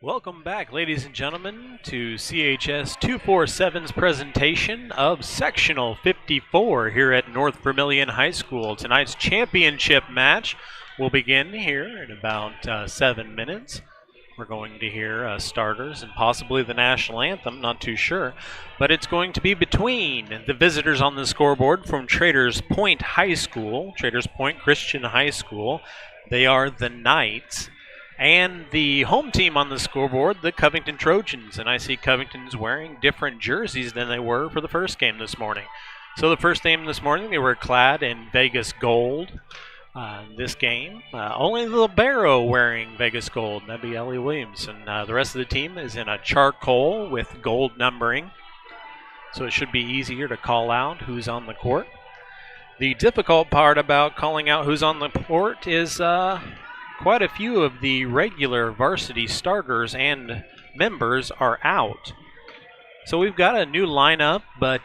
Welcome back, ladies and gentlemen, to CHS247's presentation of Sectional 54 here at North Vermillion High School. Tonight's championship match will begin here in about 7 minutes. We're going to hear starters and possibly the national anthem, not too sure. But it's going to be between the visitors on the scoreboard from Traders Point High School, Traders Point Christian High School. They are the Knights. And the home team on the scoreboard, the Covington Trojans. And I see Covington's wearing different jerseys than they were for the first game this morning. So the first game this morning, they were clad in Vegas gold. This game, only the libero wearing Vegas gold. That'd be Ellie Williams. And the rest of the team is in a charcoal with gold numbering. So it should be easier to call out who's on the court. The difficult part about calling out who's on the court is quite a few of the regular varsity starters and members are out. So we've got a new lineup, but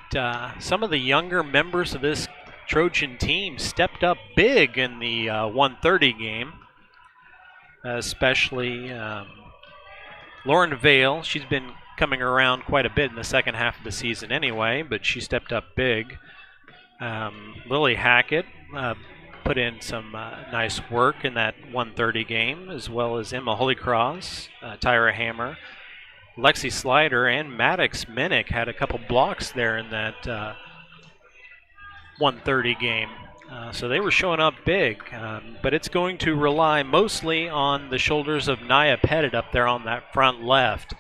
some of the younger members of this Trojan team stepped up big in the 1:30 game, especially Lauren Vale. She's been coming around quite a bit in the second half of the season anyway, but she stepped up big. Lily Hackett put in some nice work in that 1:30 game, as well as Emma Holycross, Tyra Hammer, Lexi Slider, and Maddox Minnick had a couple blocks there in that 1:30 game. So they were showing up big, but it's going to rely mostly on the shoulders of Nia Pettit up there on that front left.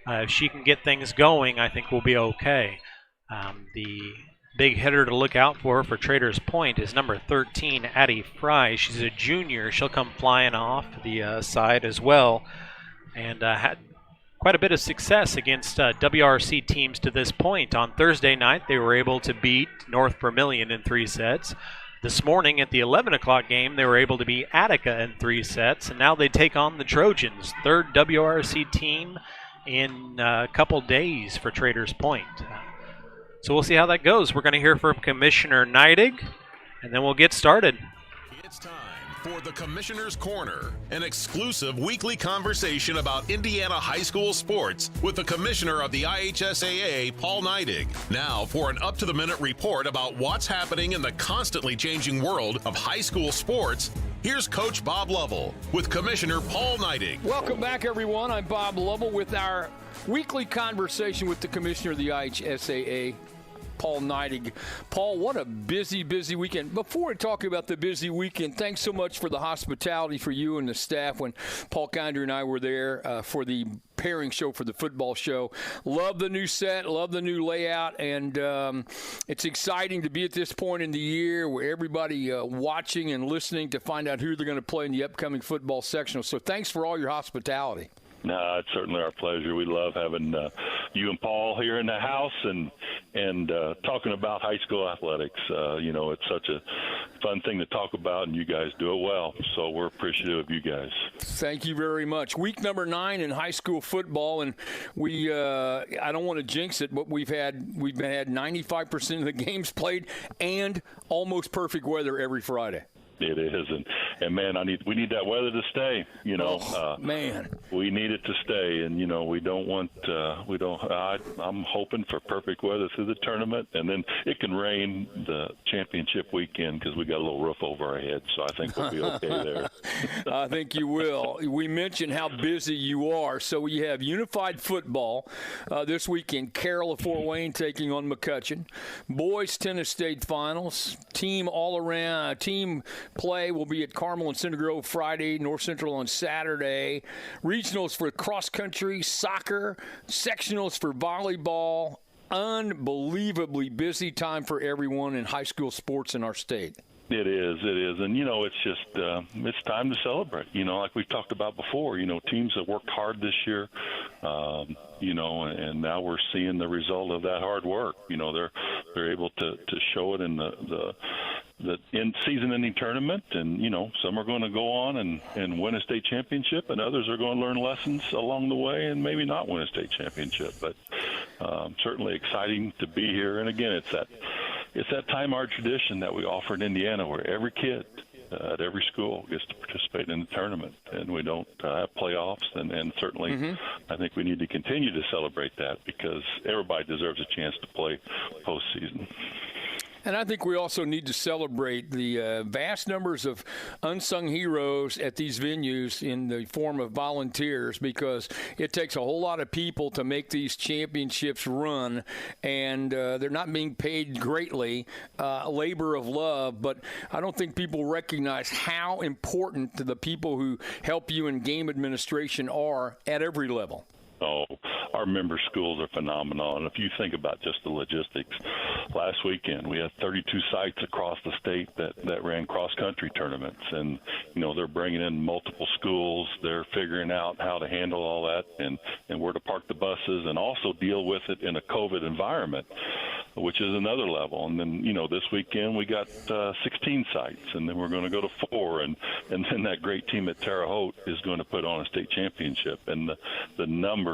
If she can get things going, I think we'll be okay. The big hitter to look out for Traders Point is number 13, Addie Fry. She's a junior. She'll come flying off the side as well, and had quite a bit of success against WRC teams to this point. On Thursday night, they were able to beat North Vermillion in 3 sets. This morning at the 11 o'clock game, they were able to beat Attica in 3 sets, and now they take on the Trojans, third WRC team in a couple days for Traders Point. So we'll see how that goes. We're going to hear from Commissioner Neidig, and then we'll get started. It's time for the Commissioner's Corner, an exclusive weekly conversation about Indiana high school sports with the Commissioner of the IHSAA, Paul Neidig. Now for an up-to-the-minute report about what's happening in the constantly changing world of high school sports, here's Coach Bob Lovell with Commissioner Paul Neidig. Welcome back, everyone. I'm Bob Lovell with our weekly conversation with the Commissioner of the IHSAA, Paul Neidig. Paul, what a busy weekend. Before we talk about the busy weekend, thanks so much for the hospitality for you and the staff when Paul Kinder and I were there for the pairing show for the football show. Love the new set, love the new layout, and it's exciting to be at this point in the year where everybody watching and listening to find out who they're going to play in the upcoming football sectional. So thanks for all your hospitality. No, it's certainly our pleasure. We love having you and Paul here in the house and talking about high school athletics. It's such a fun thing to talk about, and you guys do it well. So we're appreciative of you guys. Thank you very much. Week number 9 in high school football, and we I don't want to jinx it, but we've had 95% of the games played and almost perfect weather every Friday. It is, and man, we need that weather to stay. Man, we need it to stay, and we don't want I'm hoping for perfect weather through the tournament, and then it can rain the championship weekend because we got a little roof over our heads. So I think we'll be okay there. I think you will. We mentioned how busy you are, so we have unified football this weekend. Carroll of Fort Wayne taking on McCutcheon. Boys tennis state finals. Team all around team play will be at Carmel and Cinder Grove Friday, North Central on Saturday. Regionals for cross country, soccer, sectionals for volleyball. Unbelievably busy time for everyone in high school sports in our state. It is, and it's just it's time to celebrate. Like we've talked about before. Teams have worked hard this year, and now we're seeing the result of that hard work. They're able to show it in the season-ending tournament, and some are going to go on and win a state championship, and others are going to learn lessons along the way and maybe not win a state championship. But certainly exciting to be here, and again, it's that time-honored tradition that we offer in Indiana, where every kid at every school gets to participate in the tournament, and we don't have playoffs. And certainly, I think we need to continue to celebrate that because everybody deserves a chance to play postseason. And I think we also need to celebrate the vast numbers of unsung heroes at these venues in the form of volunteers, because it takes a whole lot of people to make these championships run, and they're not being paid greatly, labor of love. But I don't think people recognize how important the people who help you in game administration are at every level. Oh, our member schools are phenomenal. And if you think about just the logistics, last weekend we had 32 sites across the state that ran cross-country tournaments. And, you know, they're bringing in multiple schools. They're figuring out how to handle all that and where to park the buses and also deal with it in a COVID environment, which is another level. And then, you know, this weekend we got 16 sites, and then we're going to go to 4. And then that great team at Terre Haute is going to put on a state championship. And the numbers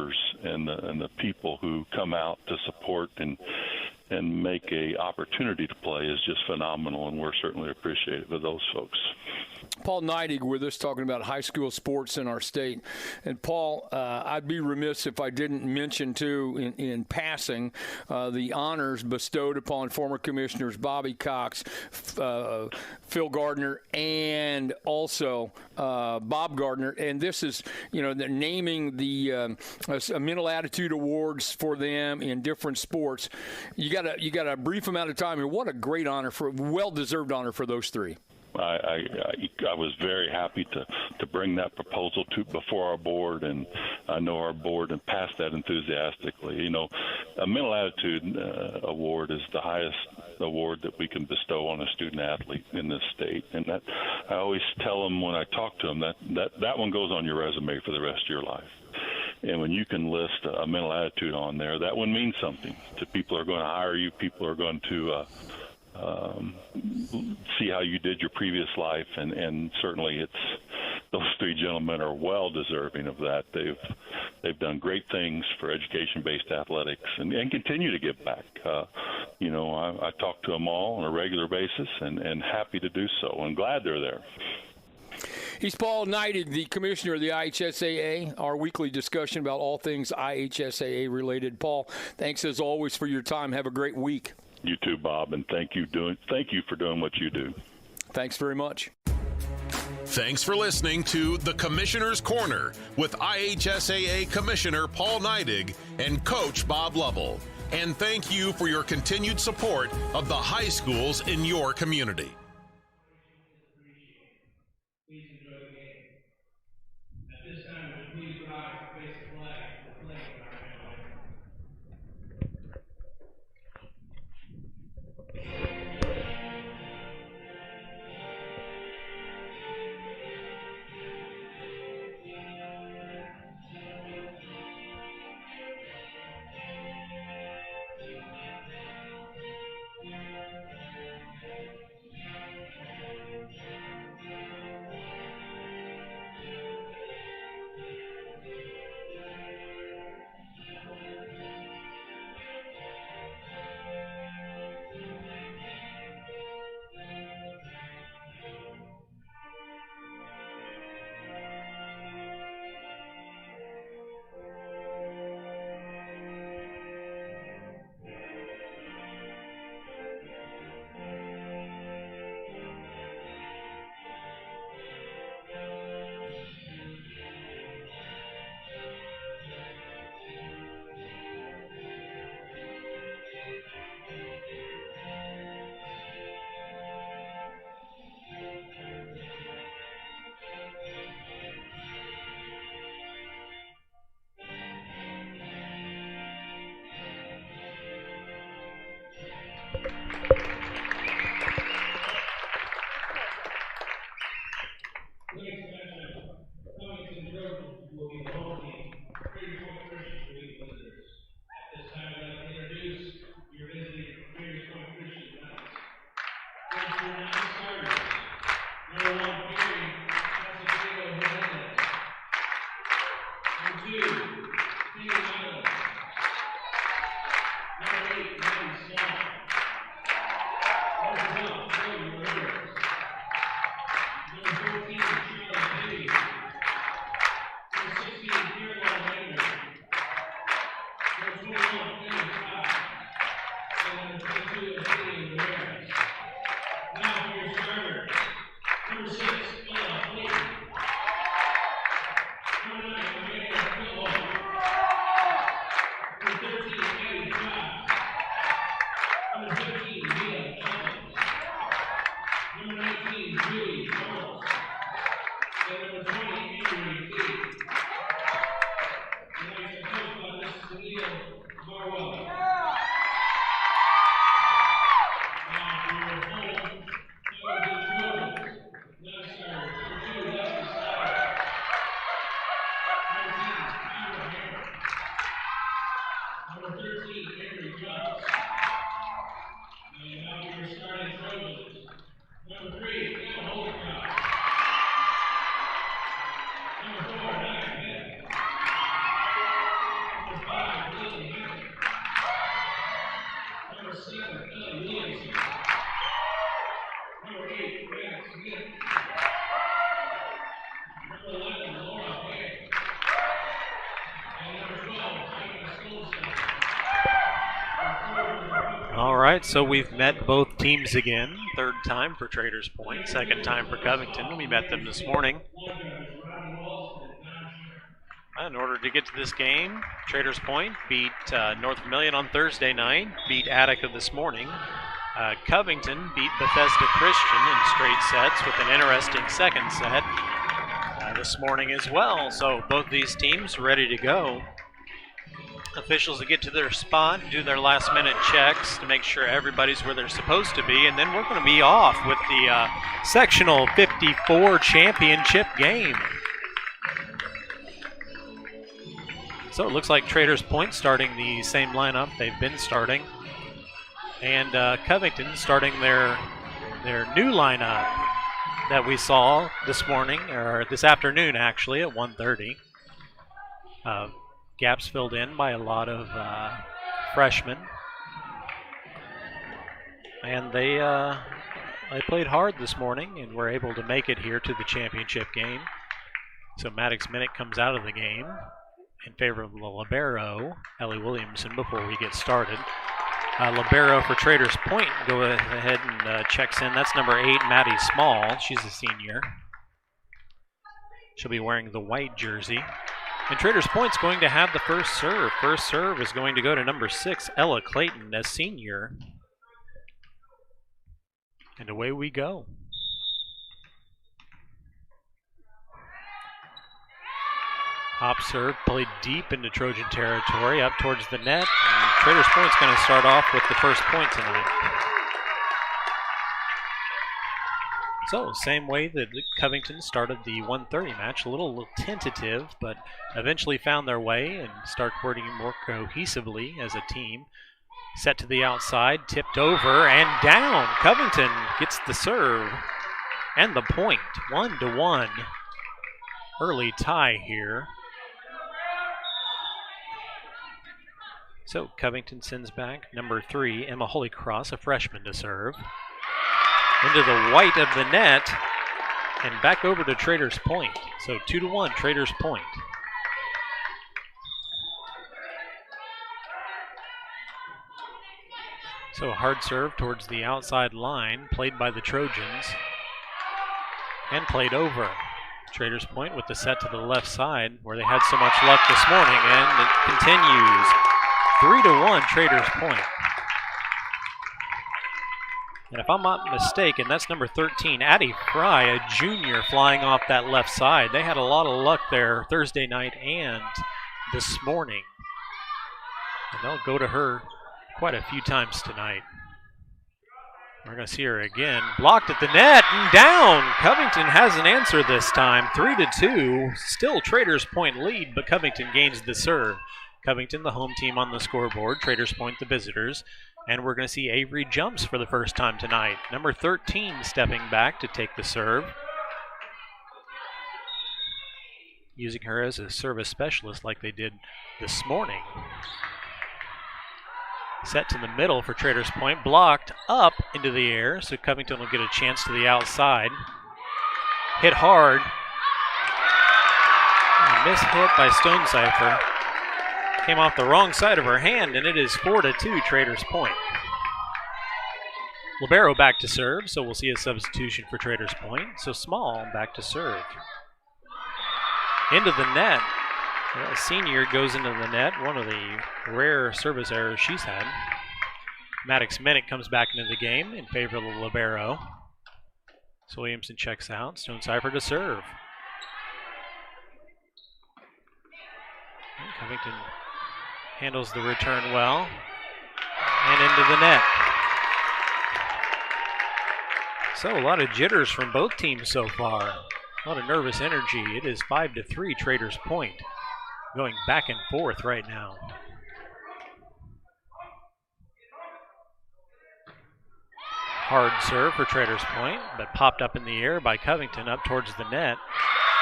and the people who come out to support and make a opportunity to play is just phenomenal, and we're certainly appreciative of those folks. Paul Neidig with us talking about high school sports in our state. And Paul, I'd be remiss if I didn't mention, too, in passing, the honors bestowed upon former commissioners Bobby Cox, Phil Gardner, and also Bob Gardner. And this is, you know, they're naming the mental attitude awards for them in different sports. You got a brief amount of time here. What a great honor, well-deserved honor for those three. I was very happy to bring that proposal before our board, and I know our board and passed that enthusiastically. You know, a mental attitude award is the highest award that we can bestow on a student athlete in this state, and that I always tell them when I talk to them that one goes on your resume for the rest of your life. And when you can list a mental attitude on there, that one means something to people who are going to hire you. People are going to see how you did your previous life, and certainly those three gentlemen are well deserving of that. They've done great things for education-based athletics and continue to give back. You know, I talk to them all on a regular basis and happy to do so, and glad they're there. He's Paul Neidig, the commissioner of the IHSAA, our weekly discussion about all things IHSAA related. Paul, thanks as always for your time. Have a great week. You too, Bob, and thank you for doing what you do. Thanks very much. Thanks for listening to The Commissioner's Corner with IHSAA Commissioner Paul Neidig and Coach Bob Lovell. And thank you for your continued support of the high schools in your community. Covington Trojans will be the home team. Covington Trojans will be visitors. At this time, I'd like to introduce your visiting Covington Christian Knights. Covington Knights starters. Number 1, Perry Casadero Hernandez. Number 2, Peter Island. Number 8, Matty Swan. Number 1, Cody Rivers. All right, so we've met both teams again. Third time for Traders Point, second time for Covington. We met them this morning. In order to get to this game, Traders Point beat North Vermillion on Thursday night, beat Attica this morning. Covington beat Bethesda Christian in straight sets with an interesting second set this morning as well. So both these teams ready to go. Officials will get to their spot, do their last minute checks to make sure everybody's where they're supposed to be, and then we're going to be off with the Sectional 54 championship game. So it looks like Traders Point starting the same lineup they've been starting, and Covington starting their new lineup that we saw this morning, or this afternoon actually, at 1:30. Gaps filled in by a lot of freshmen, and they played hard this morning and were able to make it here to the championship game. So Maddox Minnick comes out of the game in favor of the libero, Ellie Williamson, before we get started. Libero for Traders Point, go ahead and checks in. That's number 8, Maddie Small. She's a senior. She'll be wearing the white jersey. And Traders Point's going to have the first serve. First serve is going to go to number 6, Ella Clayton, a senior. And away we go. Hop serve played deep into Trojan territory, up towards the net. And Traders Point's going to start off with the first point tonight. So, same way that Covington started the 1:30 match, a little tentative, but eventually found their way and start working more cohesively as a team. Set to the outside, tipped over, and down. Covington gets the serve and the point, 1-1. Early tie here. So Covington sends back number 3, Emma Holycross, a freshman, to serve. Into the white of the net and back over to Traders Point. So 2-1, Traders Point. So a hard serve towards the outside line, played by the Trojans, and played over. Traders Point with the set to the left side, where they had so much luck this morning, and it continues. 3-1, Traders Point. And if I'm not mistaken, that's number 13, Addie Fry, a junior, flying off that left side. They had a lot of luck there Thursday night and this morning. And they'll go to her quite a few times tonight. We're going to see her again. Blocked at the net and down. Covington has an answer this time. 3-2. Still Traders Point lead, but Covington gains the serve. Covington, the home team on the scoreboard. Traders Point, the visitors. And we're going to see Avery Jumps for the first time tonight. Number 13 stepping back to take the serve. Using her as a service specialist like they did this morning. Set to the middle for Traders Point. Blocked up into the air, so Covington will get a chance to the outside. Hit hard. A mishit by Stonecipher. Came off the wrong side of her hand, and it is 4-2 Traders Point. Libero back to serve, so we'll see a substitution for Traders Point. So Small back to serve. Into the net. A senior goes into the net, one of the rare service errors she's had. Maddox Minnick comes back into the game in favor of the libero. So Williamson checks out. Stonecipher to serve. And Covington handles the return well. And into the net. So a lot of jitters from both teams so far. A lot of nervous energy. It is 5-3 Traders Point. Going back and forth right now. Hard serve for Traders Point, but popped up in the air by Covington up towards the net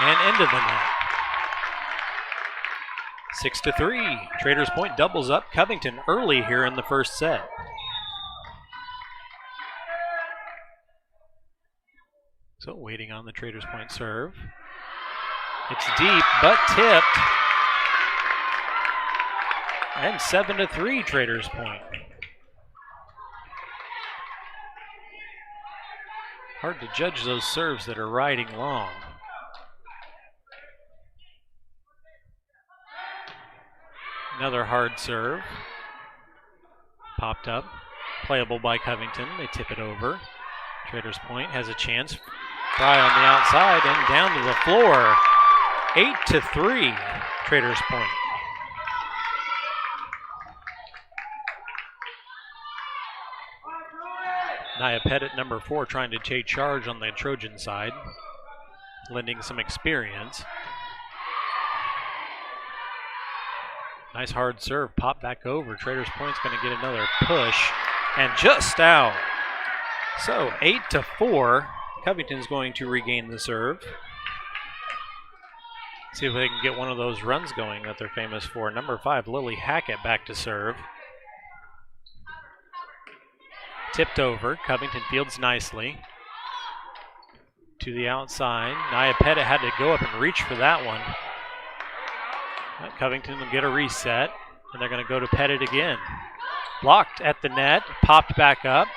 and into the net. 6-3. Traders Point doubles up Covington early here in the first set. So waiting on the Traders Point serve. It's deep, but tipped. And 7-3 Traders Point. Hard to judge those serves that are riding long. Another hard serve. Popped up. Playable by Covington. They tip it over. Traders Point has a chance. Fry on the outside and down to the floor. 8-3, Traders Point. Nia Pettit, number 4, trying to take charge on the Trojan side, lending some experience. Nice hard serve, pop back over. Traders Point's going to get another push, and just out. So 8-4, Covington's going to regain the serve. See if they can get one of those runs going that they're famous for. Number 5, Lily Hackett, back to serve. Tipped over. Covington fields nicely. To the outside. Nia Pettit had to go up and reach for that one. But Covington will get a reset, and they're going to go to Pettit again. Blocked at the net, popped back up,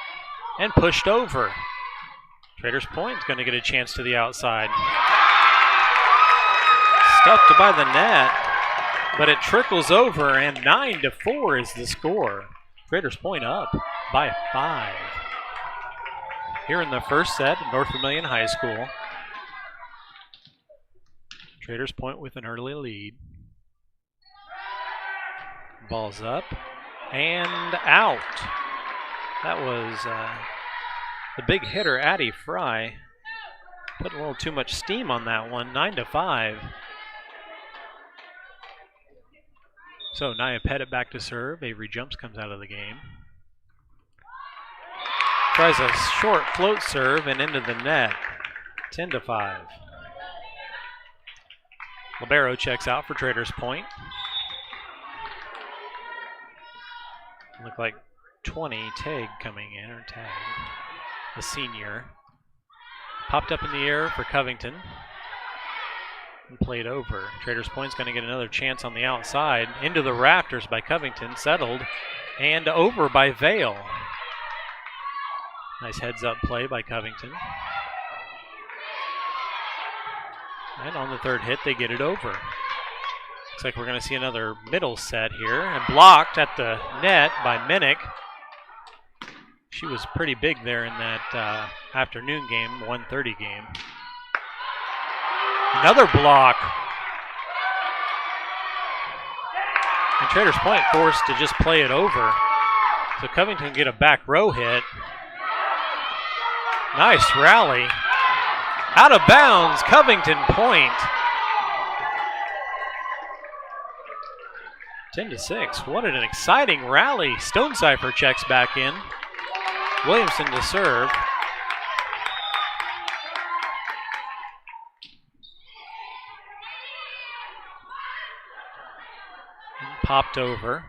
and pushed over. Traders Point's going to get a chance to the outside. Stuffed by the net, but it trickles over, and 9-4 is the score. Traders Point up by 5. Here in the first set at North Vermillion High School. Traders Point with an early lead. Ball's up and out. That was the big hitter, Addie Fry. Put a little too much steam on that one, 9-5. So Nia Pettit back to serve. Avery Jumps comes out of the game. Tries a short float serve and into the net. 10-5. Libero checks out for Traders Point. Look like 20, Tag coming in, or Tag, the senior. Popped up in the air for Covington. And played over. Traders Point's going to get another chance on the outside. Into the rafters by Covington, settled, and over by Vale. Nice heads-up play by Covington. And on the third hit, they get it over. Looks like we're going to see another middle set here. And blocked at the net by Minnick. She was pretty big there in that afternoon game, 1:30 game. Another block. And Traders Point forced to just play it over. So Covington get a back row hit. Nice rally. Out of bounds, Covington Point. 10-6. What an exciting rally. Stonecipher checks back in. Williamson to serve. Popped over.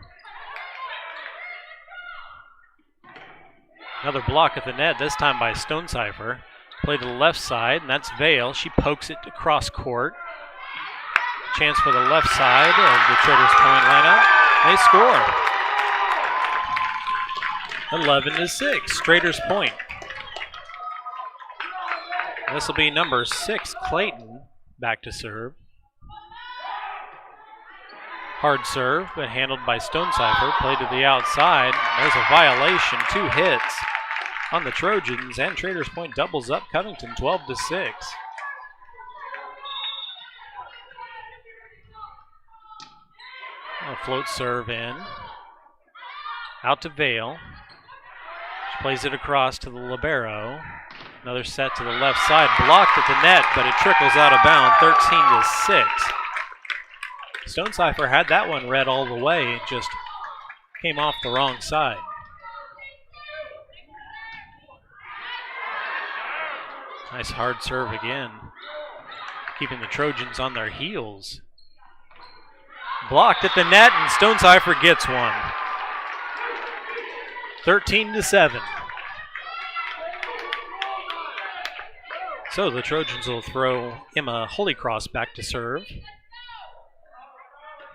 Another block at the net, this time by Stonecipher. Play to the left side, and that's Vale. She pokes it across court. Chance for the left side of the Traders Point lineup. They score. 11-6, Traders Point. This will be number 6, Clayton, back to serve. Hard serve, but handled by Stonecipher. Played to the outside. There's a violation. 2 hits on the Trojans, and Traders Point doubles up Covington, 12-6. A float serve in. Out to Vale. She plays it across to the libero. Another set to the left side. Blocked at the net, but it trickles out of bounds, 13-6. Stonecipher had that one read all the way. It just came off the wrong side. Nice hard serve again. Keeping the Trojans on their heels. Blocked at the net, and Stonecipher gets one. 13-7. So the Trojans will throw Emma Holycross back to serve.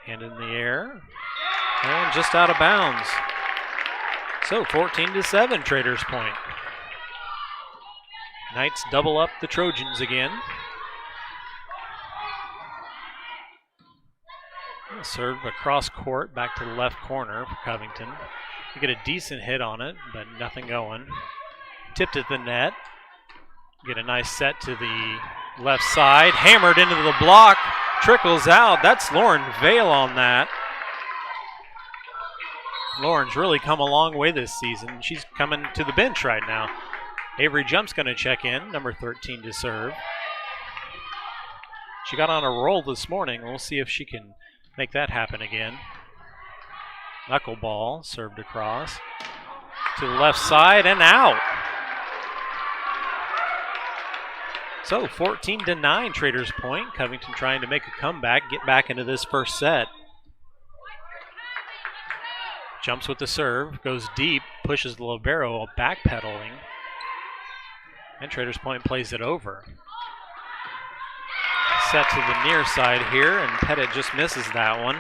Hand in the air, and just out of bounds. So 14-7, Traders Point. Knights double up the Trojans again. Serve across court, back to the left corner for Covington. You get a decent hit on it, but nothing going. Tipped at the net. Get a nice set to the left side. Hammered into the block. Trickles out. That's Lauren Vale on that. Lauren's really come a long way this season. She's coming to the bench right now. Avery Jump's going to check in, number 13 to serve. She got on a roll this morning. We'll see if she can make that happen again. Knuckleball served across to the left side and out. So 14-9 Traders Point. Covington trying to make a comeback, get back into this first set. Jumps with the serve, goes deep, pushes the libero, backpedaling. And Traders Point plays it over. Set to the near side here, and Pettit just misses that one.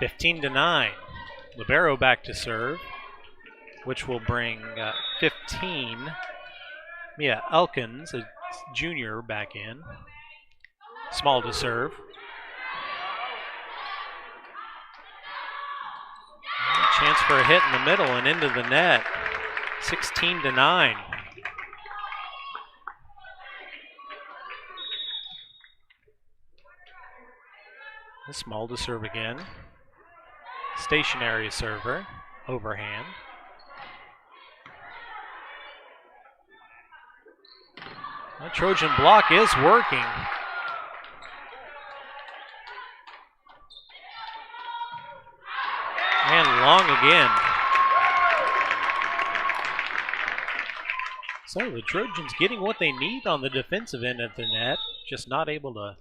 15-9. Libero back to serve, which will bring 15. Mia Elkins, a junior, back in. Small to serve. Chance for a hit in the middle and into the net. 16-9. Small to serve again. Stationary server, overhand. The Trojan block is working. And long again. So the Trojans getting what they need on the defensive end of the net, just not able to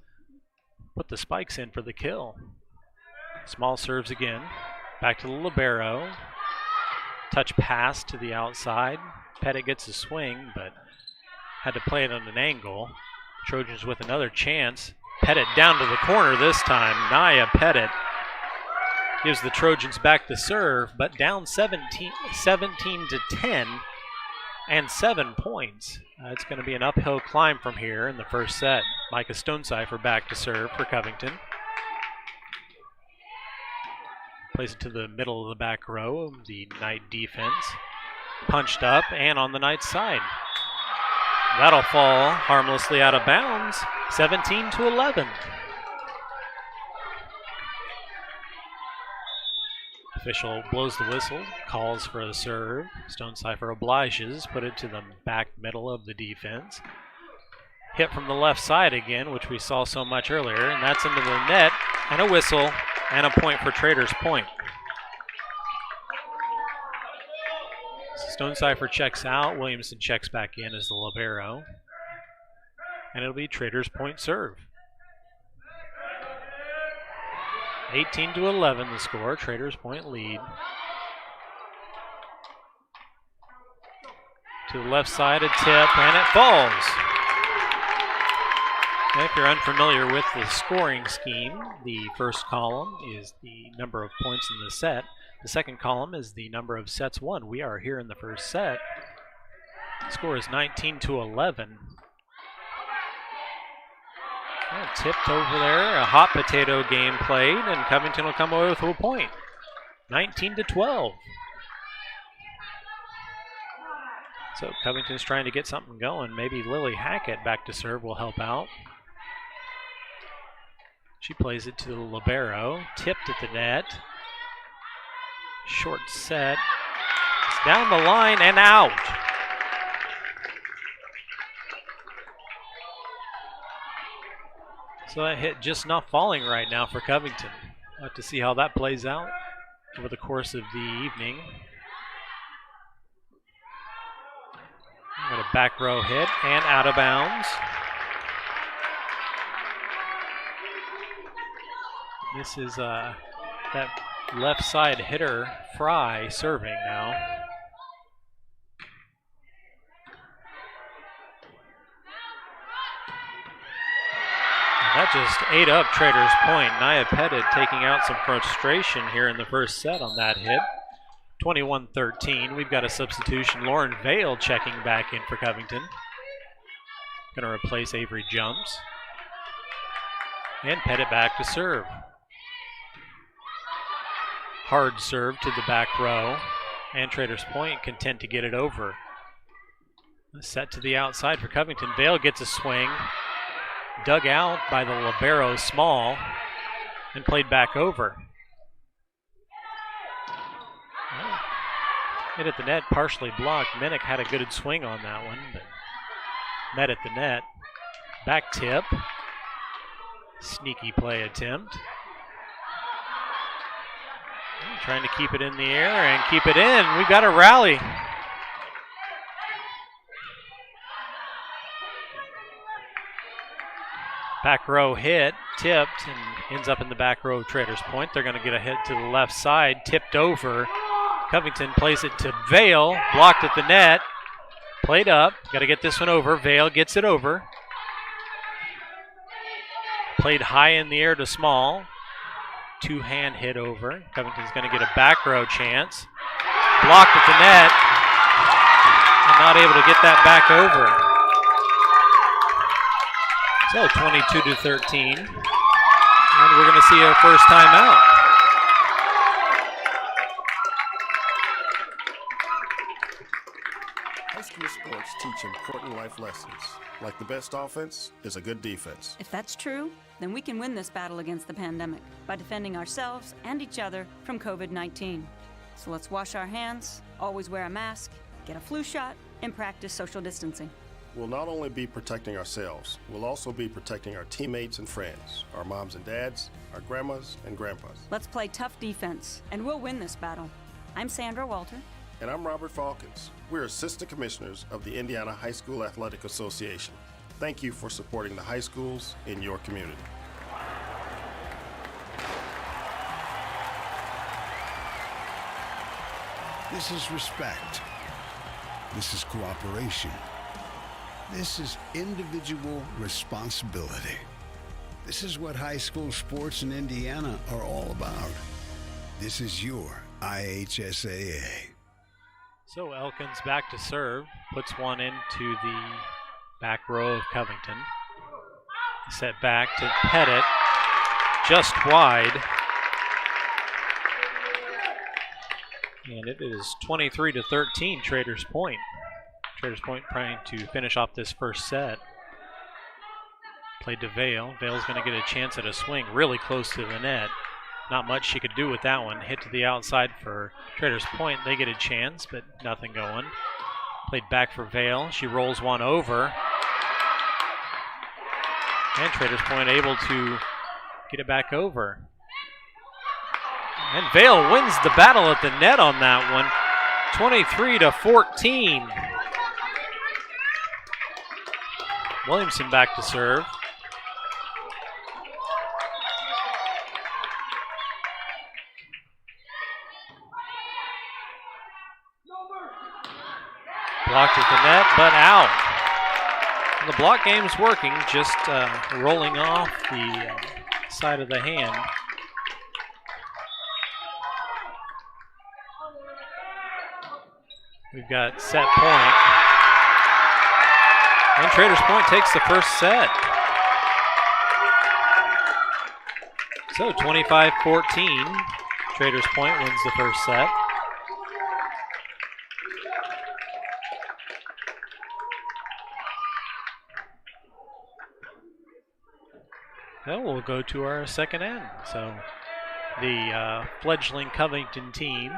put the spikes in for the kill. Small serves again. Back to the libero. Touch pass to the outside. Pettit gets a swing, but had to play it on an angle. Trojans with another chance. Pettit down to the corner this time. Naya Pettit gives the Trojans back the serve, but down 17-10 and 7 points. It's going to be an uphill climb from here in the first set. Micah Stonecipher back to serve for Covington. Plays it to the middle of the back row of the Knight defense. Punched up and on the Knight side. That'll fall harmlessly out of bounds. 17-11. Official blows the whistle, calls for a serve. Stonecipher obliges, put it to the back middle of the defense. Hit from the left side again, which we saw so much earlier, and that's into the net, and a whistle, and a point for Traders Point. Stonecipher checks out, Williamson checks back in as the libero, and it'll be Traders Point serve. 18-11 the score, Traders Point lead. To the left side, a tip, and it falls. And if you're unfamiliar with the scoring scheme, the first column is the number of points in the set. The second column is the number of sets won. We are here in the first set. The score is 19-11. Oh, tipped over there, a hot potato game played, and Covington will come away with a point. 19-12. So Covington's trying to get something going. Maybe Lily Hackett back to serve will help out. She plays it to the libero, tipped at the net. Short set. It's down the line and out. So that hit just not falling right now for Covington. We'll have to see how that plays out over the course of the evening. Got a back row hit and out of bounds. This is that left side hitter, Fry, serving now. That just ate up Traders Point. Nia Pettit taking out some frustration here in the first set on that hit. 21-13. We've got a substitution. Lauren Vale checking back in for Covington. Going to replace Avery Jumps. And pet it back to serve. Hard serve to the back row. And Traders Point content to get it over. Set to the outside for Covington. Vale gets a swing. Dug out by the libero Small. And played back over. Hit at the net, partially blocked. Minnick had a good swing on that one, but met at the net. Back tip. Sneaky play attempt. Trying to keep it in the air and keep it in. We've got a rally. Back row hit, tipped, and ends up in the back row of Traders Point. They're going to get a hit to the left side, tipped over. Covington plays it to Vale, blocked at the net, played up. Got to get this one over. Vale gets it over. Played high in the air to Small. Two-hand hit over. Covington's going to get a back row chance. Blocked at the net, and not able to get that back over. So 22-13, and we're going to see our first timeout. High school sports teach important life lessons, like the best offense is a good defense. If that's true, then we can win this battle against the pandemic by defending ourselves and each other from COVID-19. So let's wash our hands, always wear a mask, get a flu shot, and practice social distancing. We'll not only be protecting ourselves, we'll also be protecting our teammates and friends, our moms and dads, our grandmas and grandpas. Let's play tough defense, and we'll win this battle. I'm Sandra Walter. And I'm Robert Falkins. We're Assistant Commissioners of the Indiana High School Athletic Association. Thank you for supporting the high schools in your community. This is respect. This is cooperation. This is individual responsibility. This is what high school sports in Indiana are all about. This is your IHSAA. So Elkins back to serve, puts one into the back row of Covington. Set back to Pettit, just wide. And it is 23-13, Traders Point. Traders Point trying to finish off this first set. Played to Vale. Vale's going to get a chance at a swing really close to the net. Not much she could do with that one. Hit to the outside for Traders Point. They get a chance, but nothing going. Played back for Vale. She rolls one over. And Traders Point able to get it back over. And Vale wins the battle at the net on that one. 23-14. Williamson back to serve. Blocked at the net, but out. And the block game's working, just rolling off the side of the hand. We've got set point. And Traders Point takes the first set. So 25-14. Traders Point wins the first set. Now we'll go to our second end. So the fledgling Covington team.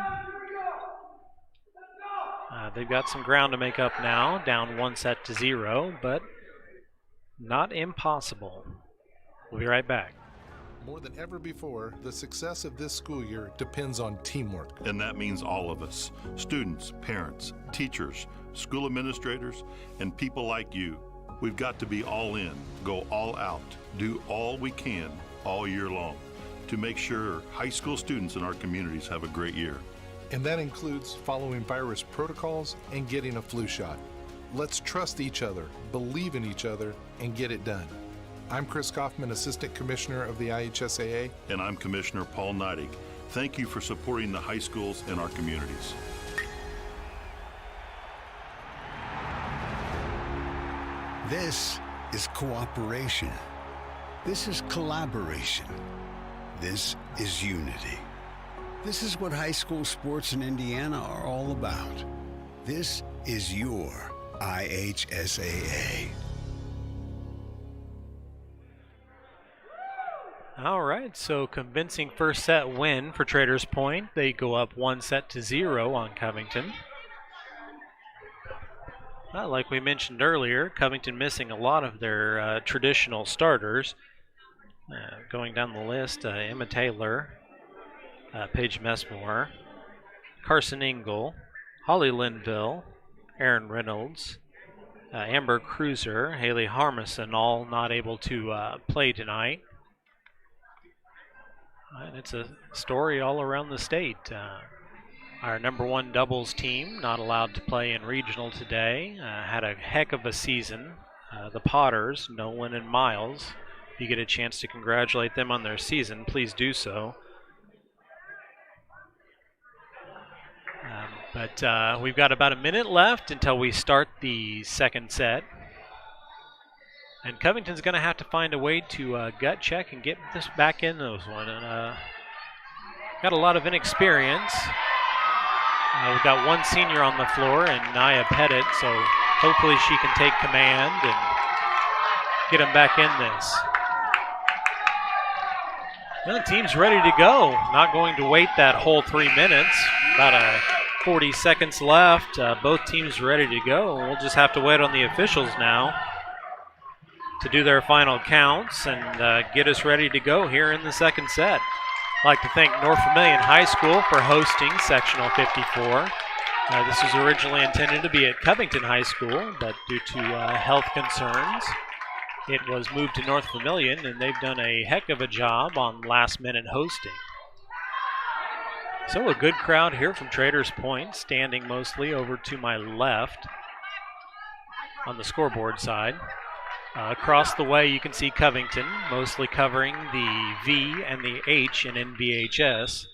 They've got some ground to make up now, down 1-0, but not impossible. We'll be right back. More than ever before, the success of this school year depends on teamwork. And that means all of us, students, parents, teachers, school administrators, and people like you. We've got to be all in, go all out, do all we can all year long to make sure high school students in our communities have a great year. And that includes following virus protocols and getting a flu shot. Let's trust each other, believe in each other, and get it done. I'm Chris Kaufman, Assistant Commissioner of the IHSAA. And I'm Commissioner Paul Neidig. Thank you for supporting the high schools in our communities. This is cooperation. This is collaboration. This is unity. This is what high school sports in Indiana are all about. This is your IHSAA. All right, so convincing first set win for Traders Point. They go up 1-0 on Covington. Like we mentioned earlier, Covington missing a lot of their traditional starters. Going down the list, Emma Taylor, Paige Messmore, Carson Engel, Holly Linville, Aaron Reynolds, Amber Cruiser, Haley Harmison, all not able to play tonight. And it's a story all around the state. Our number one doubles team not allowed to play in regional today. Had a heck of a season. The Potters, Nolan and Miles. If you get a chance to congratulate them on their season, please do so. But we've got about a minute left until we start the second set. And Covington's going to have to find a way to gut check and get this back in those one. And got a lot of inexperience. We've got one senior on the floor, and Naya Pettit, so hopefully she can take command and get him back in this. Well, the team's ready to go. Not going to wait that whole 3 minutes. About 40 seconds left. Both teams ready to go. We'll just have to wait on the officials now to do their final counts and get us ready to go here in the second set. I'd like to thank North Vermillion High School for hosting Sectional 54. This was originally intended to be at Covington High School, but due to health concerns, it was moved to North Vermillion, and they've done a heck of a job on last-minute hosting. So a good crowd here from Traders Point, standing mostly over to my left on the scoreboard side. Across the way, you can see Covington, mostly covering the V and the H in NVHS.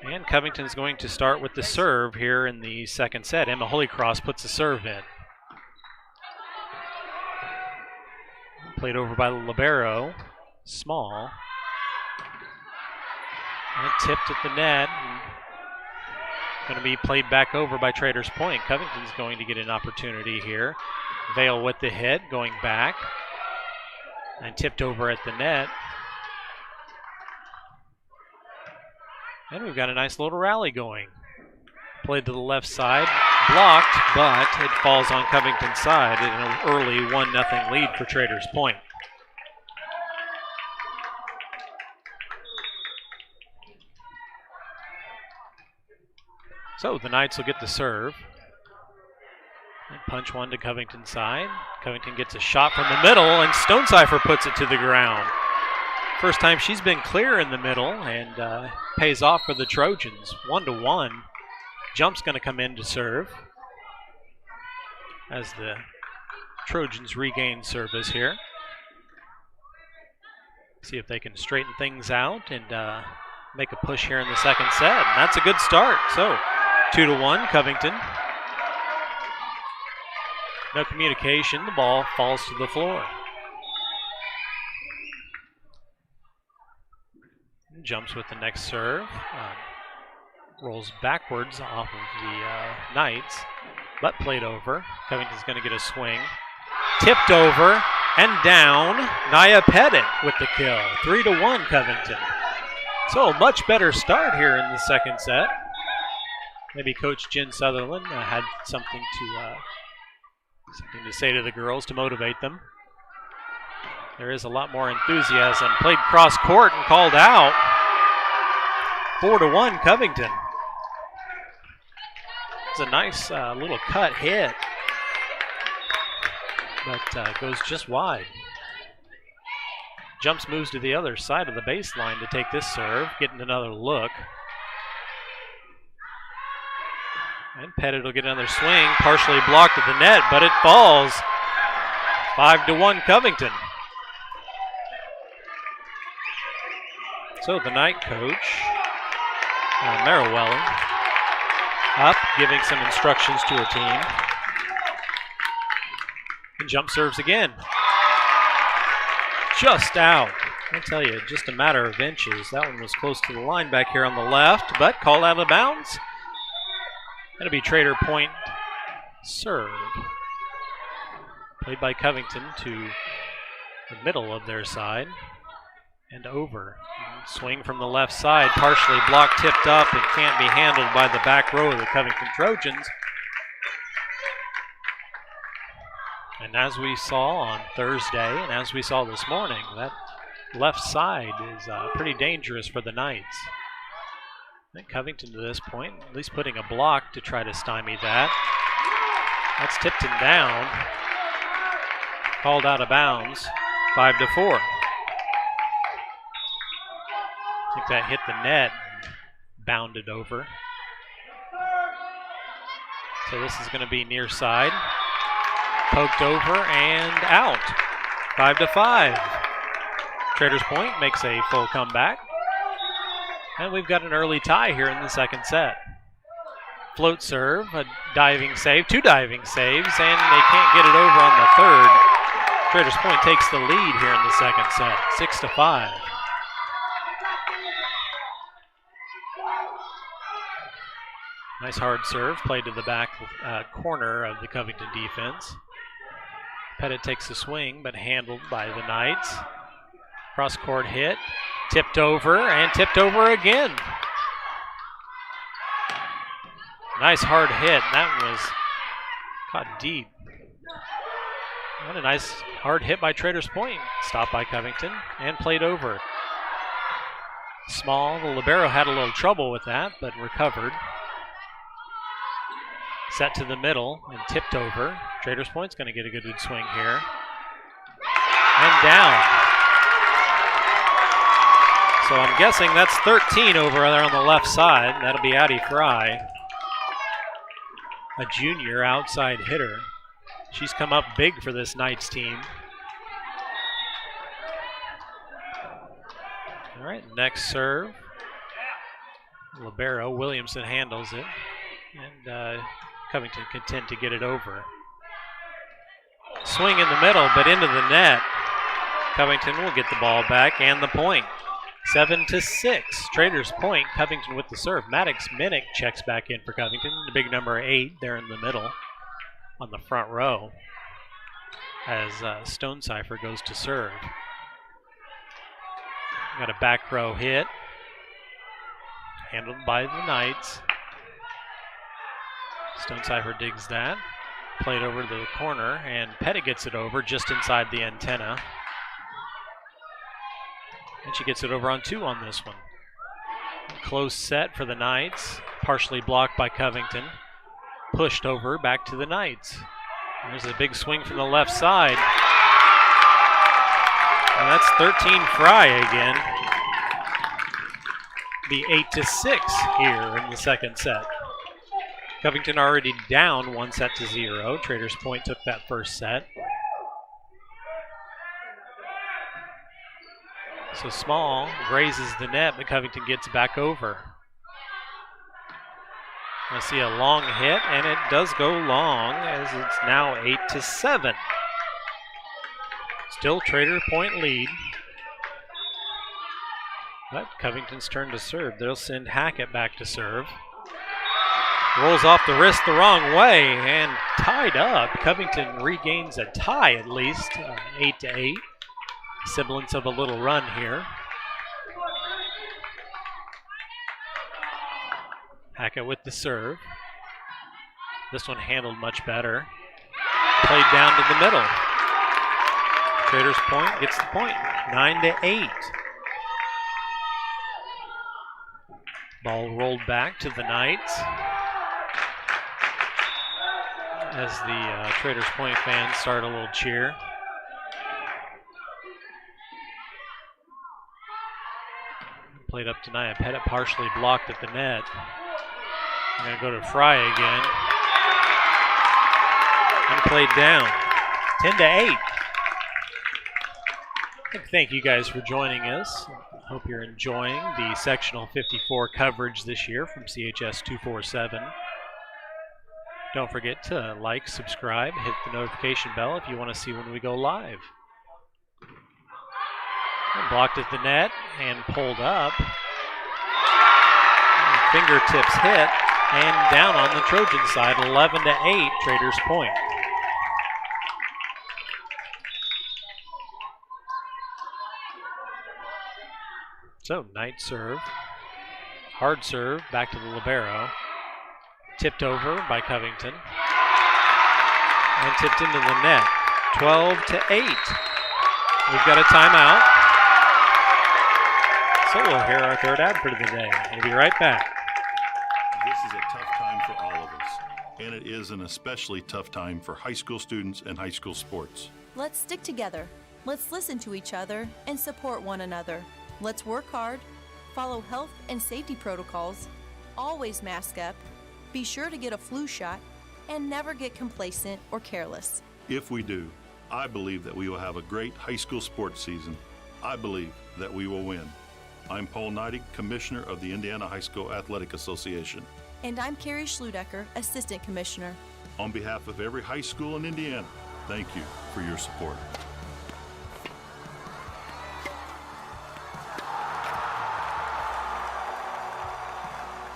And Covington's going to start with the serve here in the second set. Emma Holycross puts the serve in. Played over by the libero, Small. And tipped at the net. Going to be played back over by Traders Point. Covington's going to get an opportunity here. Vale with the hit, going back. And tipped over at the net. And we've got a nice little rally going. Played to the left side, blocked, but it falls on Covington's side in an early 1-0 lead for Traders Point. So the Knights will get the serve. And punch one to Covington's side. Covington gets a shot from the middle, and Stonecipher puts it to the ground. First time she's been clear in the middle, and pays off for the Trojans. 1-1. Jump's going to come in to serve as the Trojans regain service here. See if they can straighten things out and make a push here in the second set. And that's a good start. So 2-1 Covington. No communication. The ball falls to the floor. Jumps with the next serve. Rolls backwards off of the Knights, but played over. Covington's going to get a swing. Tipped over and down. Naya Pettit with the kill. 3-1 Covington. So a much better start here in the second set. Maybe Coach Jen Sutherland had something to say to the girls to motivate them. There is a lot more enthusiasm. Played cross court and called out. 4-1 Covington. It's a nice little cut hit, but goes just wide. Jumps, moves to the other side of the baseline to take this serve, getting another look. And Pettit will get another swing, partially blocked at the net, but it falls. 5-1 Covington. So the night coach Merriweller up, giving some instructions to her team. And jump serves again. Just out. I tell you, just a matter of inches. That one was close to the line back here on the left, but called out of bounds. Going to be Trader Point serve. Played by Covington to the middle of their side and over. Swing from the left side, partially blocked, tipped up, and can't be handled by the back row of the Covington Trojans. And as we saw on Thursday, and as we saw this morning, that left side is pretty dangerous for the Knights. I think Covington to this point, at least putting a block to try to stymie that. That's tipped him down. Called out of bounds, 5-4. I think that hit the net, bounded over. So this is going to be near side. Poked over and out. 5-5. Traders Point makes a full comeback. And we've got an early tie here in the second set. Float serve, a diving save, 2 diving saves, and they can't get it over on the third. Traders Point takes the lead here in the second set, 6-5. Nice hard serve, played to the back corner of the Covington defense. Pettit takes a swing, but handled by the Knights. Cross-court hit, tipped over, and tipped over again. Nice hard hit, and that was caught deep. And a nice hard hit by Traders Point. Stopped by Covington and played over. Small, the libero had a little trouble with that, but recovered. Set to the middle and tipped over. Traders Point's going to get a good swing here. And down. So I'm guessing that's 13 over there on the left side. That'll be Addie Fry, a junior outside hitter. She's come up big for this Knights team. All right, next serve. Libero, Williamson handles it. And Covington content to get it over. Swing in the middle, but into the net. Covington will get the ball back and the point. 7-6. Traders Point. Covington with the serve. Maddox Minnick checks back in for Covington. The big number 8 there in the middle on the front row as Stonecipher goes to serve. Got a back row hit. Handled by the Knights. Stonecipher digs that. Played over to the corner, and Pettit gets it over just inside the antenna. And she gets it over on 2 on this one. Close set for the Knights. Partially blocked by Covington. Pushed over back to the Knights. There's a big swing from the left side. And that's 13 Fry again. Be 8-6 here in the second set. Covington already down 1-0. Traders Point took that first set. So Small grazes the net, but Covington gets back over. I see a long hit, and it does go long as it's now 8-7. Still Trader Point lead. But Covington's turn to serve. They'll send Hackett back to serve. Rolls off the wrist the wrong way and tied up. Covington regains a tie at least, 8-8. Semblance of a little run here. Hackett with the serve. This one handled much better. Played down to the middle. Traders Point gets the point, 9-8. Ball rolled back to the Knights as the Traders Point fans start a little cheer. Played up tonight. Pettit partially blocked at the net. I'm going to go to Fry again. And played down. 10-8. Thank you guys for joining us. Hope you're enjoying the Sectional 54 coverage this year from CHS247. Don't forget to like, subscribe, hit the notification bell if you want to see when we go live. And blocked at the net and pulled up. And fingertips hit and down on the Trojan side, 11-8, Traders point. So, Knight serve. Hard serve, back to the libero. Tipped over by Covington. And tipped into the net. 12-8. We've got a timeout. So we'll hear our third ad for the day. We'll be right back. This is a tough time for all of us, and it is an especially tough time for high school students and high school sports. Let's stick together. Let's listen to each other and support one another. Let's work hard, follow health and safety protocols, always mask up, be sure to get a flu shot, and never get complacent or careless. If we do, I believe that we will have a great high school sports season. I believe that we will win. I'm Paul Neidig, Commissioner of the Indiana High School Athletic Association. And I'm Carrie Schludecker, Assistant Commissioner. On behalf of every high school in Indiana, thank you for your support.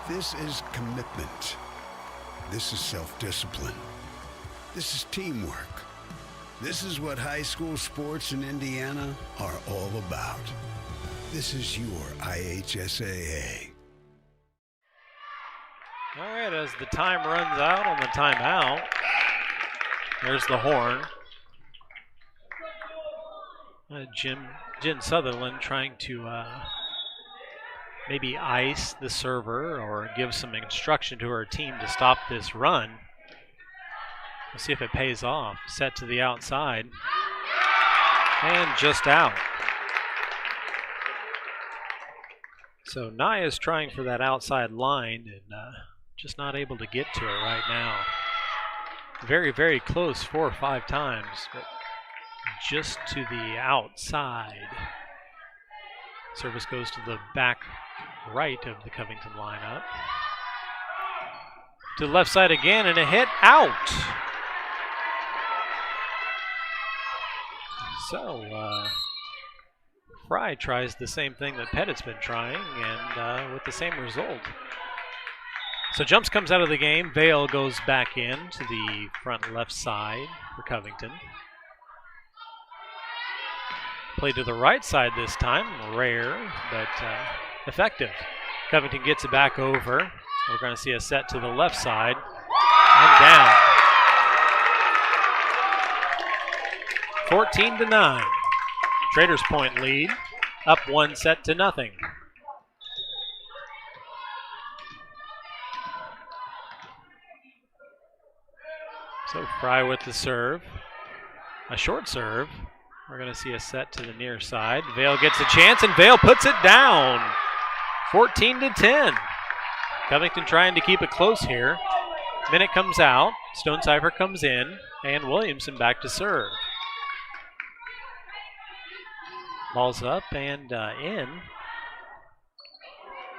This is commitment. This is self-discipline. This is teamwork. This is what high school sports in Indiana are all about. This is your IHSAA. All right, as the time runs out on the timeout, there's the horn. Jen Sutherland trying to maybe ice the server or give some instruction to her team to stop this run. We'll see if it pays off. Set to the outside. And just out. So Naya's trying for that outside line and just not able to get to it right now. Very, very close 4 or 5 times, but just to the outside. Service goes to the back right of the Covington lineup. To the left side again, and a hit out. So, Fry tries the same thing that Pettit's been trying, and with the same result. So Jumps comes out of the game. Vale goes back in to the front left side for Covington. Play to the right side this time. Rare, but effective. Covington gets it back over. We're going to see a set to the left side and down. 14-9. Traders point lead. Up 1-0. So Fry with the serve. A short serve. We're going to see a set to the near side. Vale gets a chance, and Vale puts it down. 14-10. Covington trying to keep it close here. Minute comes out. Stonecipher comes in, and Williamson back to serve. Ball's up and in.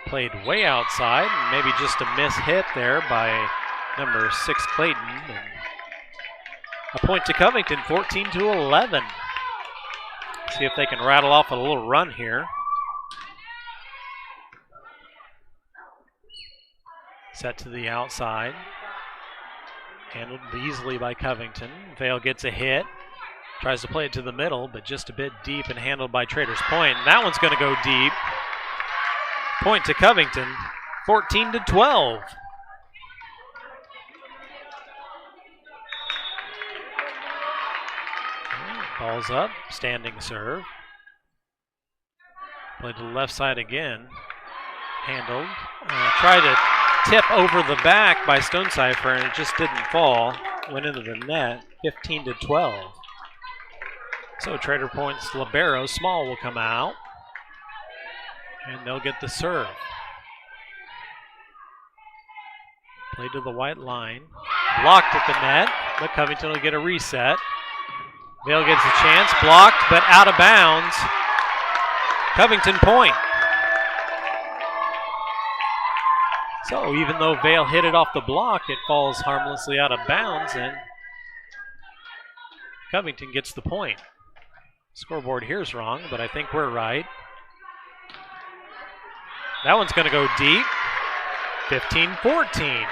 Played way outside, and maybe just a miss hit there by number 6 Clayton. And a point to Covington, 14-11. See if they can rattle off a little run here. Set to the outside. Handled easily by Covington. Vale gets a hit. Tries to play it to the middle, but just a bit deep and handled by Traders Point. And that one's going to go deep. Point to Covington, 14-12. Ball's up, standing serve. Play to the left side again. Handled. Tried to tip over the back by Stonecipher, and it just didn't fall. Went into the net, 15-12. So Trader Point's libero, Small, will come out. And they'll get the serve. Play to the white line. Blocked at the net, but Covington will get a reset. Vale gets a chance, blocked, but out of bounds. Covington point. So even though Vale hit it off the block, it falls harmlessly out of bounds, and Covington gets the point. Scoreboard here's wrong, but I think we're right. That one's going to go deep. 15-14.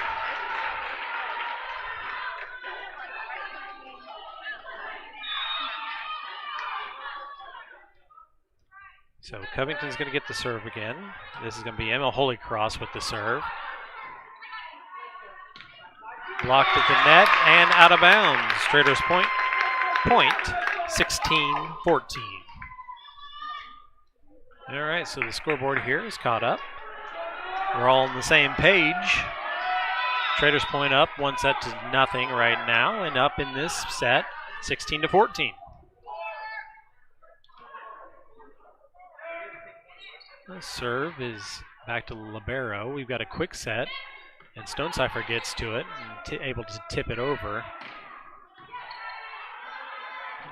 So Covington's going to get the serve again. This is going to be Emma Holycross with the serve. Blocked at the net and out of bounds. Traders point 16-14. All right, so the scoreboard here is caught up. We're all on the same page. Traders point up 1-0 right now, and up in this set 16-14. The serve is back to the libero. We've got a quick set, and Stonecipher gets to it and able to tip it over.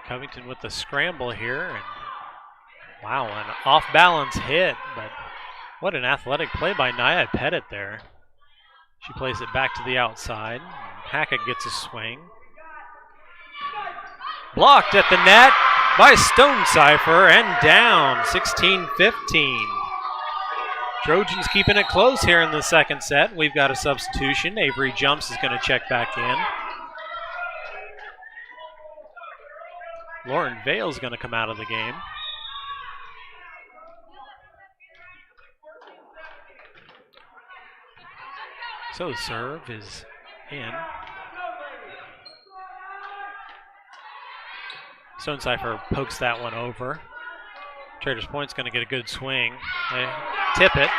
Covington with the scramble here, and wow, an off-balance hit, but what an athletic play by Nia Pettit there. She plays it back to the outside. Hackett gets a swing. Blocked at the net by Stonecipher and down 16-15. Trojans keeping it close here in the second set. We've got a substitution. Avery Jumps is going to check back in. Lauren Vale's going to come out of the game. So the serve is in. Stonecipher pokes that one over. Traders Point's going to get a good swing. They tip it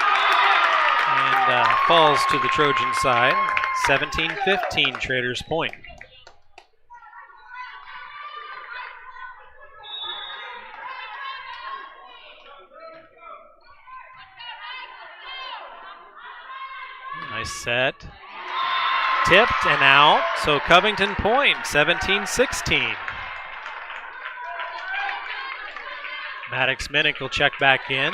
and falls to the Trojan side. 17-15 Traders Point. Nice set. Tipped and out. So Covington Point, 17-16. Maddox Minnick will check back in.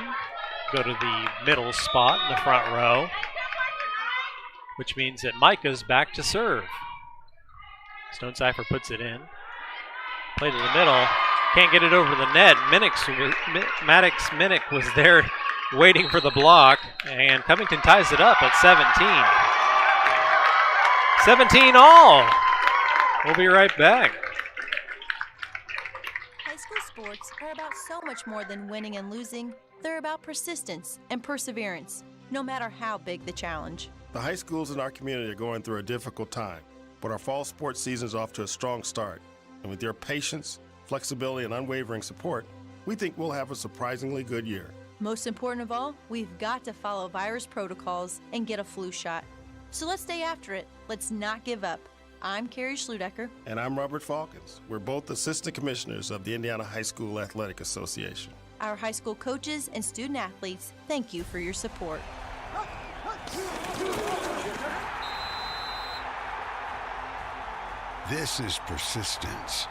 Go to the middle spot in the front row, which means that Micah's back to serve. Stonecipher puts it in. Play to the middle. Can't get it over the net. Maddox Minnick was there waiting for the block, and Covington ties it up at 17. 17 all. We'll be right back. High school sports are about so much more than winning and losing. They're about persistence and perseverance, no matter how big the challenge. The high schools in our community are going through a difficult time, but our fall sports season is off to a strong start. And with your patience, flexibility, and unwavering support, we think we'll have a surprisingly good year. Most important of all, we've got to follow virus protocols and get a flu shot. So let's stay after it. Let's not give up. I'm Carrie Schludecker. And I'm Robert Falkins. We're both assistant commissioners of the Indiana High School Athletic Association. Our high school coaches and student athletes, thank you for your support. This is persistence.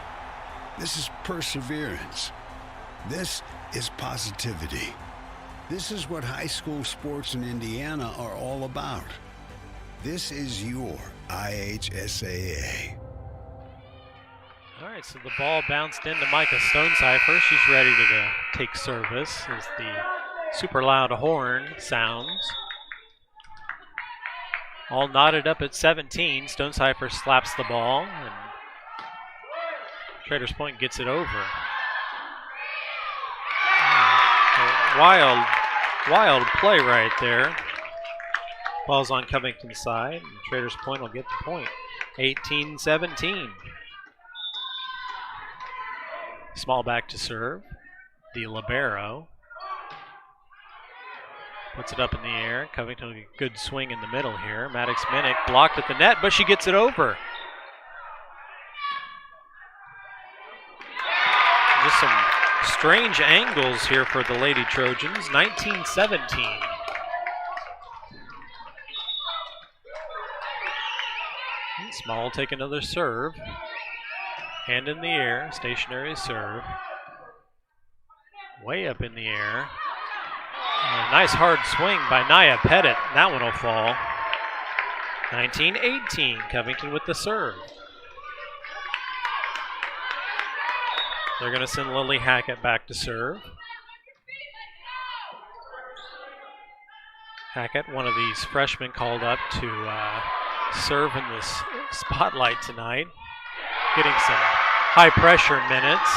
This is perseverance. This is positivity. This is what high school sports in Indiana are all about. This is your IHSAA. All right, so the ball bounced into Micah Stonecipher. She's ready to take service as the super loud horn sounds. All knotted up at 17. Stonecipher slaps the ball, and Traders Point gets it over. Wild play right there. Ball's on Covington's side, and Traders Point will get the point. 18-17. Small back to serve. The libero puts it up in the air. Covington will get a good swing in the middle here. Maddox Minnick blocked at the net, but she gets it over. Just some strange angles here for the Lady Trojans. 19-17. Small will take another serve. Hand in the air, stationary serve. Way up in the air. A nice hard swing by Nia Pettit. That one will fall. 19-18, Covington with the serve. They're going to send Lily Hackett back to serve. Hackett, one of these freshmen called up to serve in this spotlight tonight, getting some high-pressure minutes.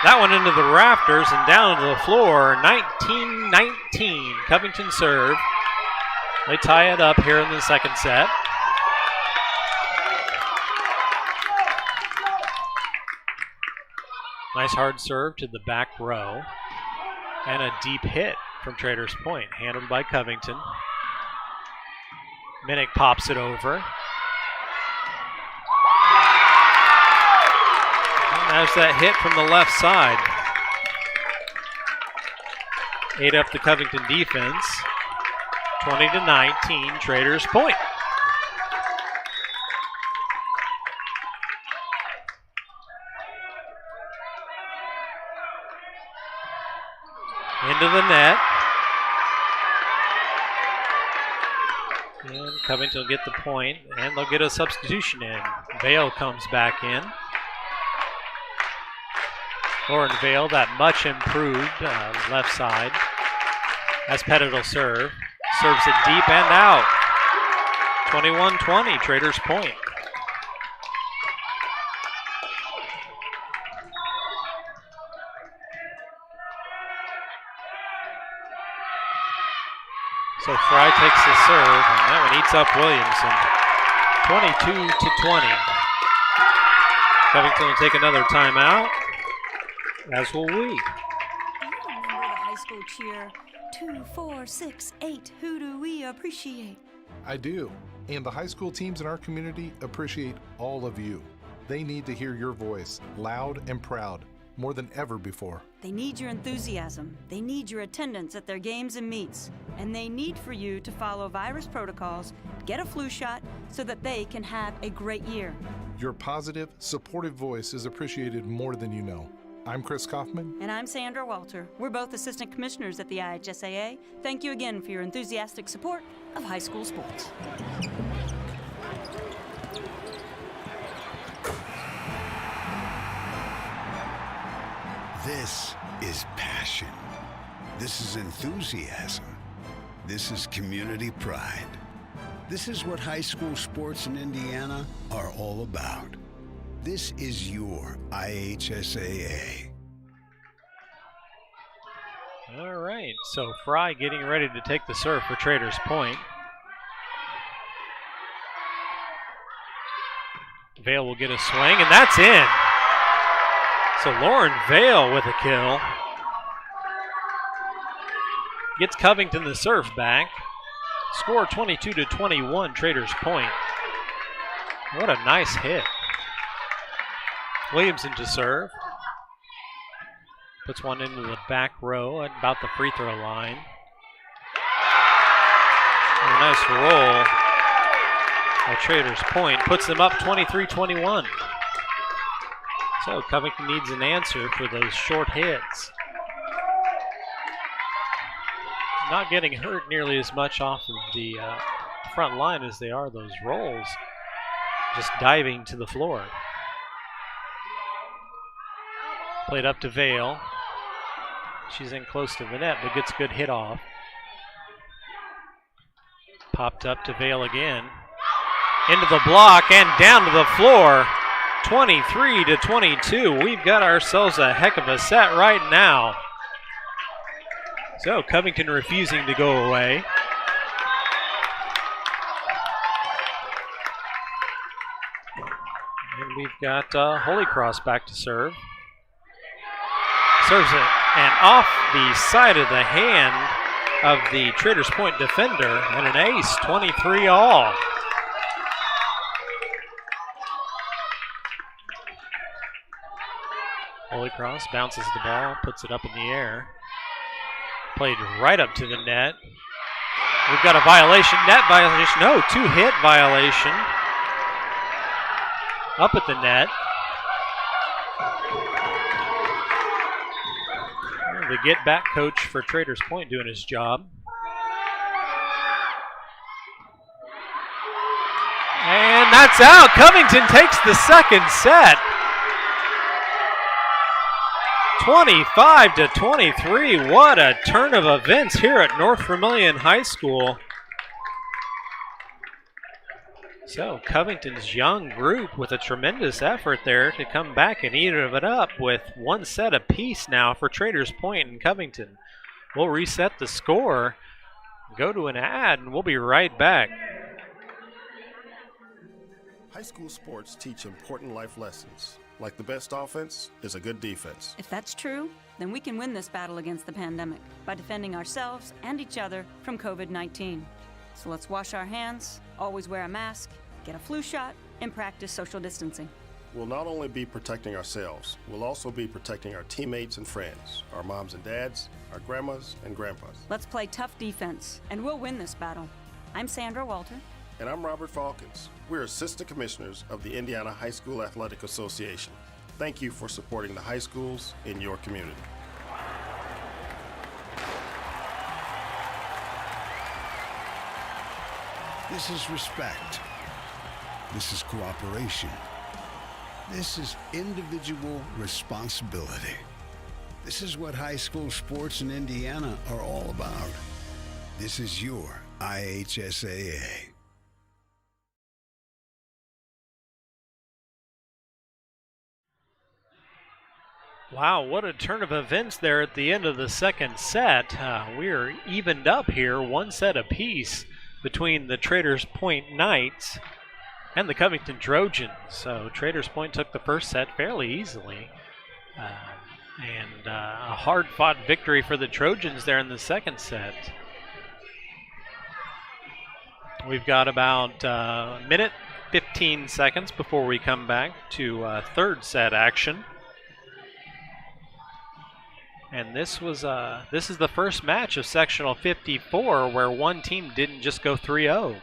That one into the rafters and down to the floor. 19-19, Covington serve. They tie it up here in the second set. Nice hard serve to the back row. And a deep hit from Traders Point, handled by Covington. Minnick pops it over. And there's that hit from the left side. Ate up the Covington defense. 20-19, Traders Point. Into the net. And Covington will get the point, and they'll get a substitution in. Vale comes back in. Lauren Vale, that much improved left side. As Pettit will serve. Serves it deep and out. 21-20, Traders Point. So Fry takes the serve, and that one eats up Williamson. 22-20. Covington will take another timeout, as will we. Do you remember the high school cheer? 2, 4, 6, 8. Who do we appreciate? I do. And the high school teams in our community appreciate all of you. They need to hear your voice, loud and proud, more than ever before. They need your enthusiasm. They need your attendance at their games and meets. And they need for you to follow virus protocols, get a flu shot, so that they can have a great year. Your positive, supportive voice is appreciated more than you know. I'm Chris Kaufman. And I'm Sandra Walter. We're both assistant commissioners at the IHSAA. Thank you again for your enthusiastic support of high school sports. This is passion. This is enthusiasm. This is community pride. This is what high school sports in Indiana are all about. This is your IHSAA. All right, so Fry getting ready to take the serve for Traders Point. Vale will get a swing, and that's in. So Lauren Vale with a kill. Gets Covington the serve back. Score 22-21, Traders Point. What a nice hit. Williamson to serve. Puts one into the back row at about the free throw line. And a nice roll by Traders Point. Puts them up 23-21. So Covington needs an answer for those short hits. Not getting hurt nearly as much off of the front line as they are those rolls. Just diving to the floor. Played up to Vale. She's in close to the net, but gets a good hit off. Popped up to Vale again. Into the block and down to the floor. 23-22. We've got ourselves a heck of a set right now. So Covington refusing to go away. And we've got Holy Cross back to serve. Serves it, and off the side of the hand of the Traders Point defender, and an ace, 23 all. Holy Cross bounces the ball, puts it up in the air. Played right up to the net. We've got a violation, net violation, no, two-hit violation. Up at the net. The get-back coach for Traders Point doing his job. And that's out. Covington takes the second set. 25-23. What a turn of events here at North Vermillion High School. So Covington's young group with a tremendous effort there to come back and eat it up with one set apiece now for Traders Point and Covington. We'll reset the score, go to an ad, and we'll be right back. High school sports teach important life lessons, like the best offense is a good defense. If that's true, then we can win this battle against the pandemic by defending ourselves and each other from COVID-19. So let's wash our hands, always wear a mask, get a flu shot, and practice social distancing. We'll not only be protecting ourselves, we'll also be protecting our teammates and friends, our moms and dads, our grandmas and grandpas. Let's play tough defense, and we'll win this battle. I'm Sandra Walter. And I'm Robert Falkins. We're Assistant Commissioners of the Indiana High School Athletic Association. Thank you for supporting the high schools in your community. This is respect. This is cooperation. This is individual responsibility. This is what high school sports in Indiana are all about. This is your IHSAA. Wow, what a turn of events there at the end of the second set. We're evened up here, one set apiece between the Traders Point Knights and the Covington Trojans. So Traders Point took the first set fairly easily. And a hard-fought victory for the Trojans there in the second set. We've got about a minute, 15 seconds before we come back to third set action. And this is the first match of Sectional 54 where one team didn't just go 3-0.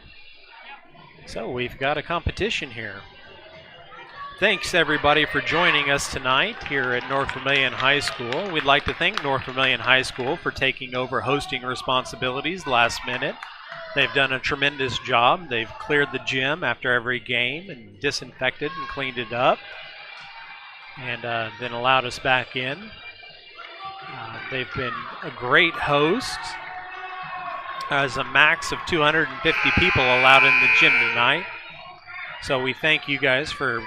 So we've got a competition here. Thanks everybody for joining us tonight here at North Vermillion High School. We'd like to thank North Vermillion High School for taking over hosting responsibilities last minute. They've done a tremendous job. They've cleared the gym after every game and disinfected and cleaned it up, and then allowed us back in. They've been a great host. As a max of 250 people allowed in the gym tonight. So we thank you guys for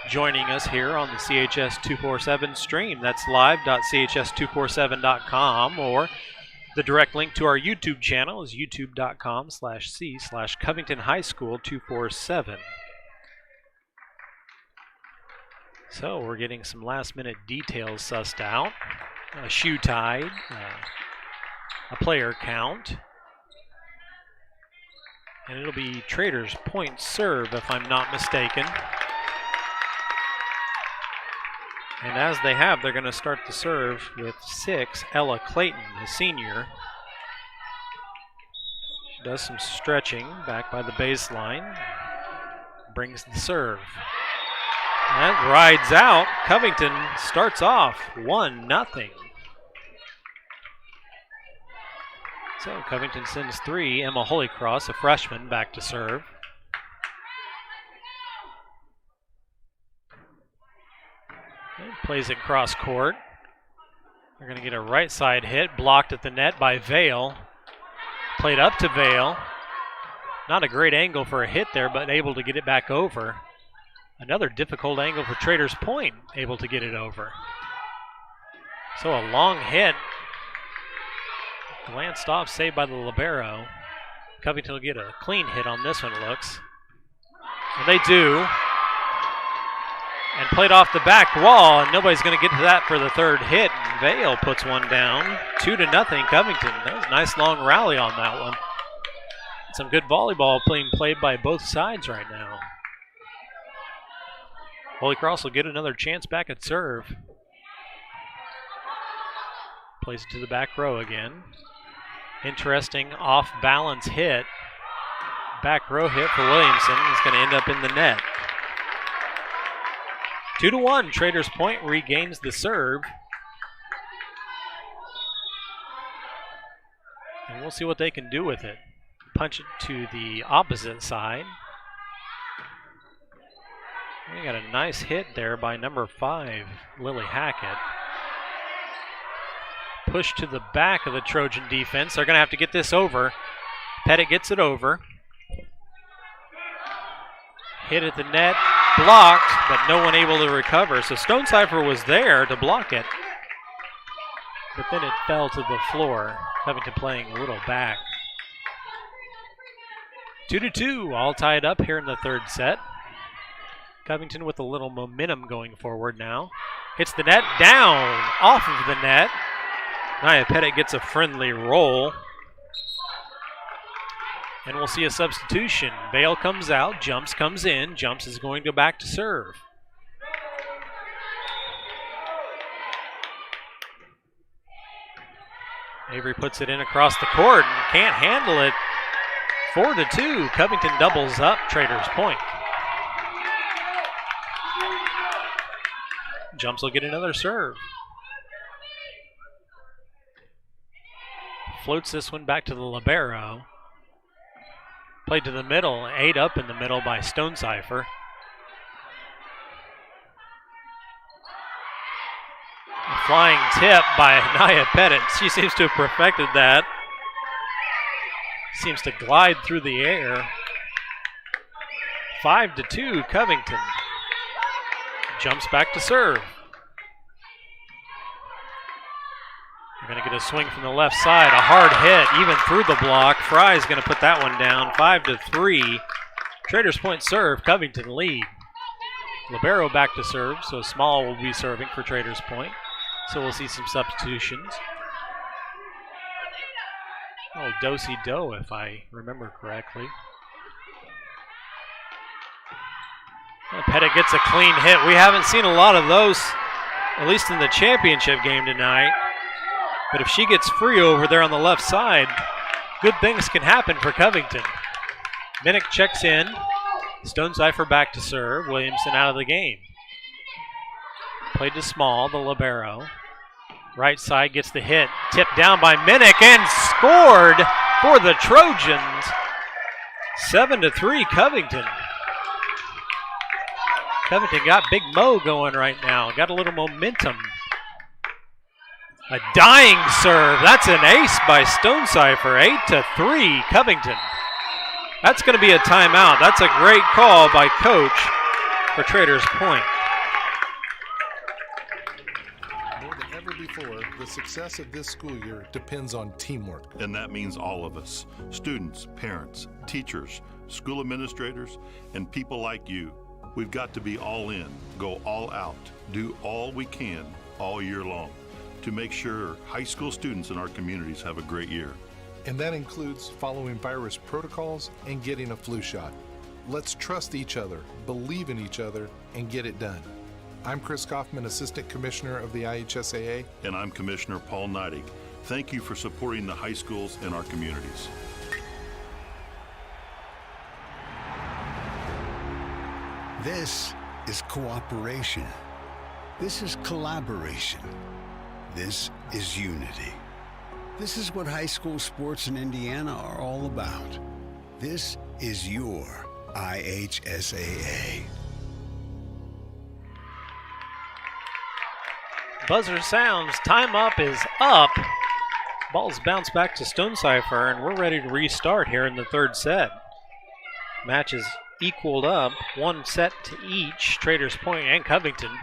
joining us here on the CHS247 stream. That's live.chs247.com, or the direct link to our YouTube channel is youtube.com/c/Covington High School 247. So we're getting some last minute details sussed out. A shoe tied, a player count. And it'll be Traders Point serve, if I'm not mistaken. And as they have, they're going to start the serve with 6, Ella Clayton, the senior. She does some stretching back by the baseline. Brings the serve. And that rides out. Covington starts off 1-0. So Covington sends 3. Emma Holycross, a freshman, back to serve. And plays it cross court. They're going to get a right side hit, blocked at the net by Vale. Played up to Vale. Not a great angle for a hit there, but able to get it back over. Another difficult angle for Traders Point, able to get it over. So a long hit. Glanced off, saved by the libero. Covington will get a clean hit on this one, it looks. And they do. And played off the back wall, and nobody's going to get to that for the third hit. And Vale puts one down, 2-0 Covington. That was a nice long rally on that one. Some good volleyball being played by both sides right now. Holycross will get another chance back at serve. Plays it to the back row again. Interesting off-balance hit. Back row hit for Williamson. Is going to end up in the net. 2-1. Traders Point regains the serve. And we'll see what they can do with it. Punch it to the opposite side. We got a nice hit there by number 5, Lily Hackett. Push to the back of the Trojan defense. They're going to have to get this over. Pettit gets it over. Hit at the net, blocked, but no one able to recover. So Stonecipher was there to block it, but then it fell to the floor. Covington playing a little back. 2-2, all tied up here in the third set. Covington with a little momentum going forward now. Hits the net, down, off of the net. Nia Pettit gets a friendly roll. And we'll see a substitution. Vale comes out, Jumps comes in. Jumps is going to go back to serve. Avery puts it in across the court and can't handle it. 4-2, Covington doubles up Traders Point. Jumps will get another serve. Floats this one back to the libero. Played to the middle, 8 up in the middle by Stonecipher. A flying tip by Nia Pettit. She seems to have perfected that. Seems to glide through the air. 5-2, Covington. Jumps back to serve. We're going to get a swing from the left side. A hard hit, even through the block. Fry's going to put that one down. 5-3. Traders Point serve. Covington lead. Libero back to serve, so Small will be serving for Traders Point. So we'll see some substitutions. Oh, do-si-do, if I remember correctly. Pettit gets a clean hit. We haven't seen a lot of those, at least in the championship game tonight. But if she gets free over there on the left side, good things can happen for Covington. Minnick checks in. Stonecipher back to serve. Williamson out of the game. Played to Small, the libero. Right side gets the hit. Tipped down by Minnick and scored for the Trojans. 7-3 Covington. Covington got Big Mo going right now. Got a little momentum. A dying serve. That's an ace by Stonecipher. 8-3 Covington. That's going to be a timeout. That's a great call by Coach for Traders Point. More than ever before, the success of this school year depends on teamwork. And that means all of us, students, parents, teachers, school administrators, and people like you. We've got to be all in, go all out, do all we can all year long to make sure high school students in our communities have a great year. And that includes following virus protocols and getting a flu shot. Let's trust each other, believe in each other, and get it done. I'm Chris Kaufman, Assistant Commissioner of the IHSAA. And I'm Commissioner Paul Neidig. Thank you for supporting the high schools in our communities. This is cooperation. This is collaboration. This is unity. This is what high school sports in Indiana are all about. This is your IHSAA. Buzzer sounds. Time up is up. Ball's bounced back to Stonecipher, and we're ready to restart here in the third set. Match is equaled up, 1 set to each, Traders Point and Covington.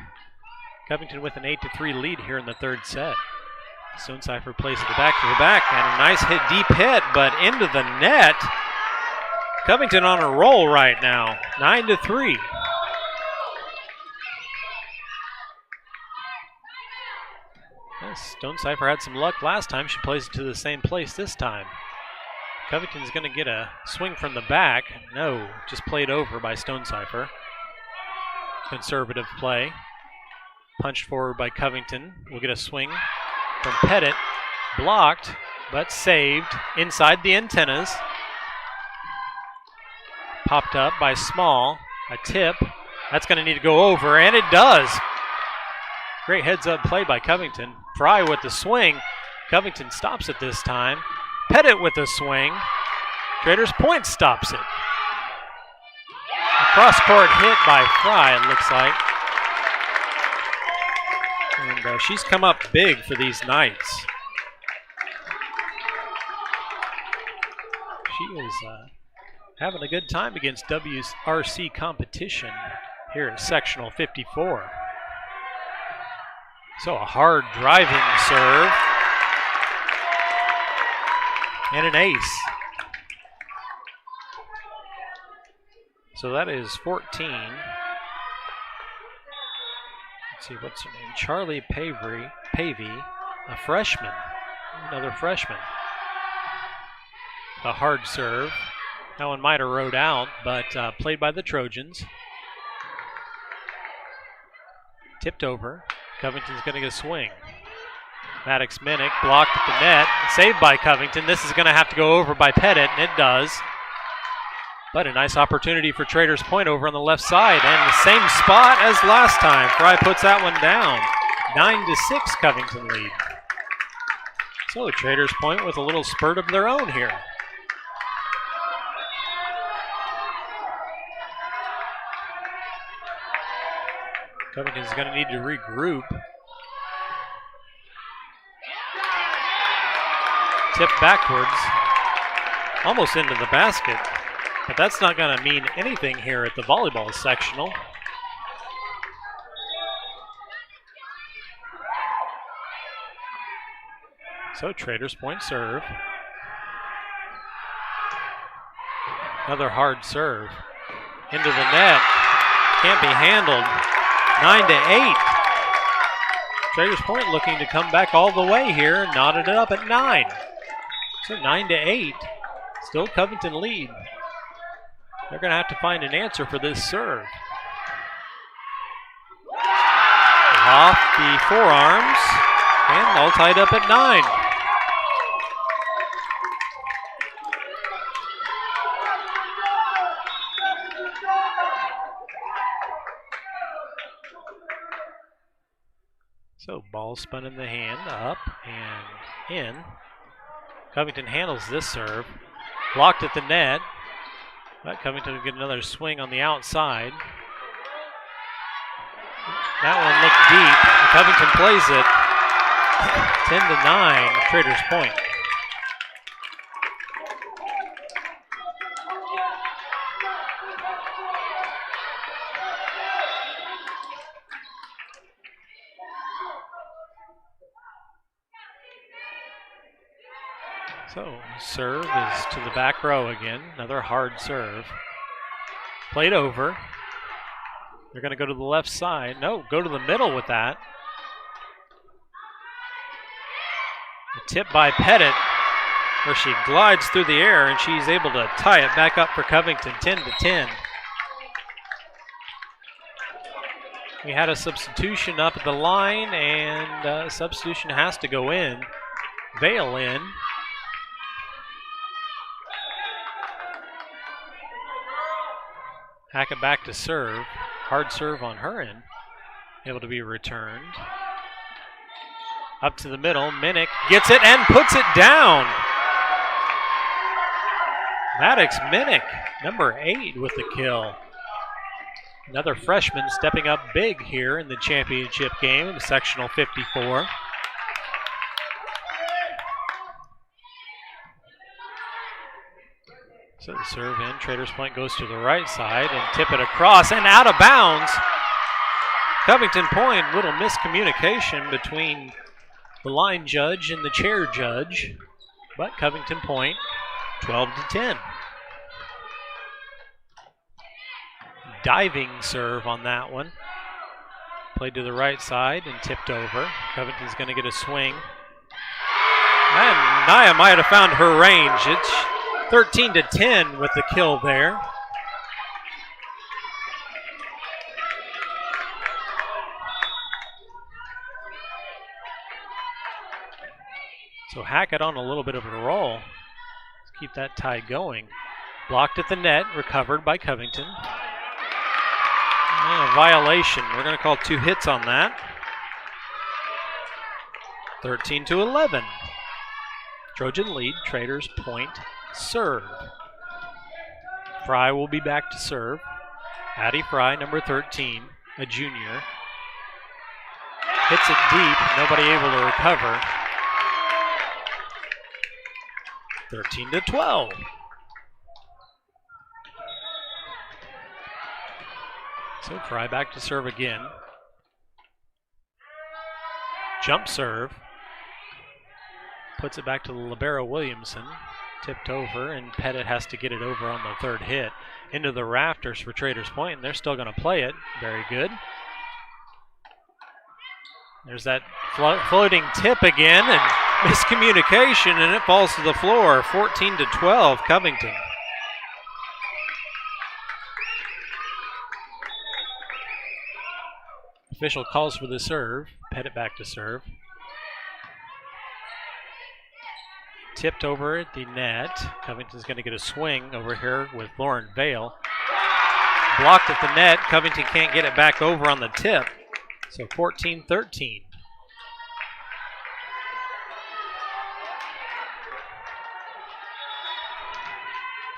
Covington with an 8-3 lead here in the third set. Stonecipher plays it back to the back, and a nice hit, deep hit, but into the net. Covington on a roll right now, 9-3. Yes, Stonecipher had some luck last time. She plays it to the same place this time. Covington's going to get a swing from the back. No, just played over by Stonecipher. Conservative play. Punched forward by Covington. We'll get a swing from Pettit. Blocked, but saved inside the antennas. Popped up by Small. A tip. That's going to need to go over, and it does. Great heads-up play by Covington. Fry with the swing. Covington stops it this time. Pettit with the swing. Traders Point stops it. A Cross-court hit by Fry, it looks like. And she's come up big for these Knights. She is having a good time against WRC competition here at Sectional 54. So a hard driving serve. And an ace. So that is 14. Let's see, what's her name? Charlie Pavey, a freshman. Another freshman. The hard serve. That one might have rode out, but played by the Trojans. Tipped over. Covington's going to get a swing. Maddox Minnick blocked at the net. Saved by Covington. This is going to have to go over by Pettit, and it does. But a nice opportunity for Traders Point over on the left side. And the same spot as last time. Fry puts that one down. 9-6 Covington lead. So Traders Point with a little spurt of their own here. Covington's going to need to regroup. Tip backwards, almost into the basket, but that's not going to mean anything here at the volleyball sectional. So Traders Point serve. Another hard serve. Into the net. Can't be handled. 9-8. Traders Point looking to come back all the way here. Knotted it up at 9. So 9-8. Still Covington lead. They're going to have to find an answer for this serve. Off the forearms. And all tied up at 9. So ball spun in the hand, up and in. Covington handles this serve. Blocked at the net. But Covington will get another swing on the outside. That one looked deep. Covington plays it. 10-9, Traders Point. So serve is to the back row again. Another hard serve. Played over. They're going to go to the left side. No, go to the middle with that. A tip by Pettit, where she glides through the air and she's able to tie it back up for Covington, 10-10. We had a substitution up at the line, and substitution has to go in. Vale in. Hackett back to serve. Hard serve on her end. Able to be returned. Up to the middle. Minnick gets it and puts it down. Maddox Minnick, number 8 with the kill. Another freshman stepping up big here in the championship game of Sectional 54. So the serve in, Traders Point goes to the right side and tip it across and out of bounds. Covington Point, little miscommunication between the line judge and the chair judge, but Covington Point 12-10. Diving serve on that one. Played to the right side and tipped over. Covington's going to get a swing. And Naya might have found her range. It's 13-10 with the kill there. So Hackett on a little bit of a roll. Let's keep that tie going. Blocked at the net, recovered by Covington. And a violation. We're going to call 2 hits on that. 13-11. Trojan lead, Traders Point serve. Fry will be back to serve. Addie Fry, number 13, a junior. Hits it deep, nobody able to recover. 13-12. So Fry back to serve again. Jump serve. Puts it back to the libero Williamson. Tipped over, and Pettit has to get it over on the third hit. Into the rafters for Traders Point, and they're still going to play it. Very good. There's that floating tip again, and miscommunication, and it falls to the floor. 14-12, Covington. Official calls for the serve. Pettit back to serve. Tipped over at the net. Covington's going to get a swing over here with Lauren Vale. Blocked at the net. Covington can't get it back over on the tip. So 14-13.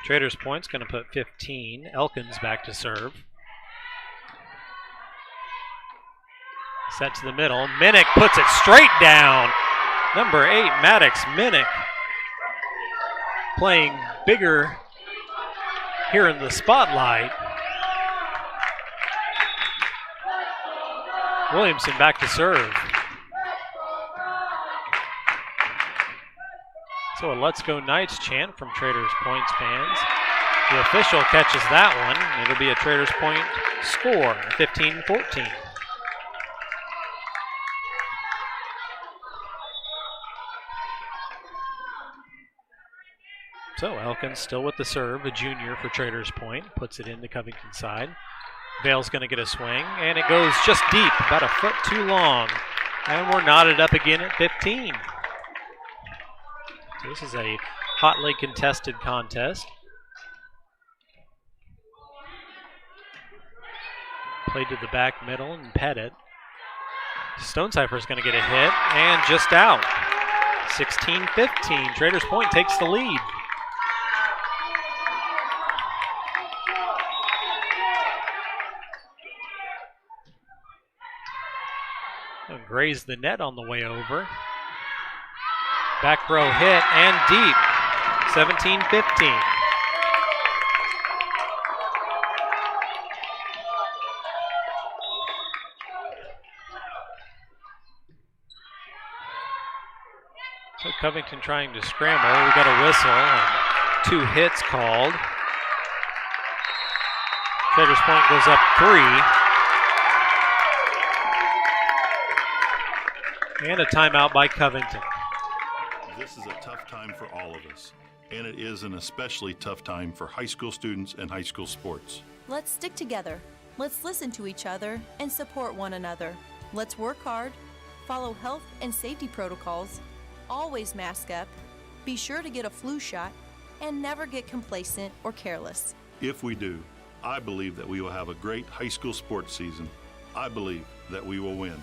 Traders Point's going to put 15. Elkins back to serve. Set to the middle. Minnick puts it straight down. Number 8, Maddox Minnick, playing bigger here in the spotlight. Williamson back to serve. So a Let's Go Knights chant from Traders Point's fans. The official catches that one. It'll be a Traders Point score, 15-14. So Elkins still with the serve, a junior for Traders Point, puts it in the Covington side. Vale's going to get a swing, and it goes just deep, about a foot too long. And we're knotted up again at 15. So this is a hotly contested contest. Played to the back middle and Pettit. Stonecipher's going to get a hit, and just out. 16-15, Traders Point takes the lead. Grazed the net on the way over. Back row hit and deep. 17-15. So Covington trying to scramble. We got a whistle and 2 hits called. Traders Point goes up 3. And a timeout by Covington. This is a tough time for all of us, and it is an especially tough time for high school students and high school sports. Let's stick together. Let's listen to each other and support one another. Let's work hard, follow health and safety protocols, always mask up, be sure to get a flu shot, and never get complacent or careless. If we do, I believe that we will have a great high school sports season. I believe that we will win.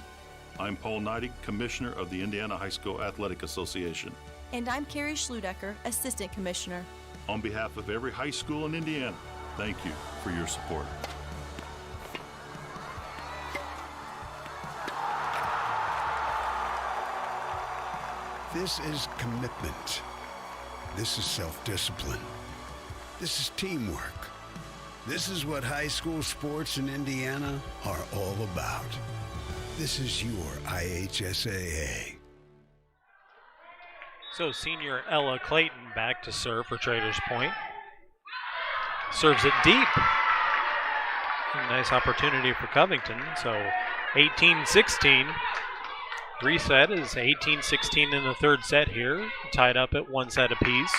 I'm Paul Neidig, Commissioner of the Indiana High School Athletic Association. And I'm Carrie Schludecker, Assistant Commissioner. On behalf of every high school in Indiana, thank you for your support. This is commitment. This is self-discipline. This is teamwork. This is what high school sports in Indiana are all about. This is your IHSAA. So senior Ella Clayton back to serve for Traders Point. Serves it deep. A nice opportunity for Covington. So 18-16. Reset is 18-16 in the third set here. Tied up at 1 set apiece.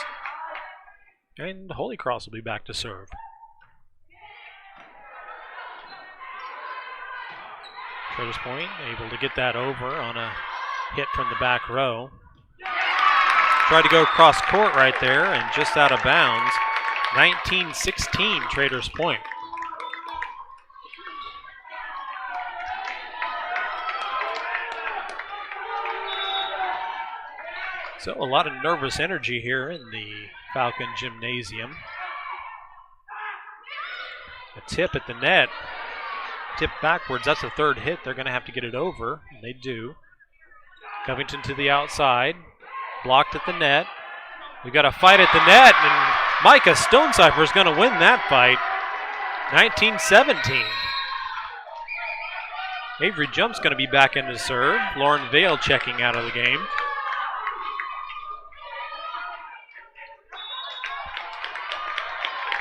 And Holy Cross will be back to serve. Traders Point able to get that over on a hit from the back row. Tried to go cross court right there and just out of bounds. 19-16 Traders Point. So a lot of nervous energy here in the Falcon Gymnasium. A tip at the net. Tip backwards. That's the third hit. They're going to have to get it over. And they do. Covington to the outside. Blocked at the net. We got a fight at the net, and Micah Stonecipher is going to win that fight. 19-17. Avery Jump's going to be back into serve. Lauren Vale checking out of the game.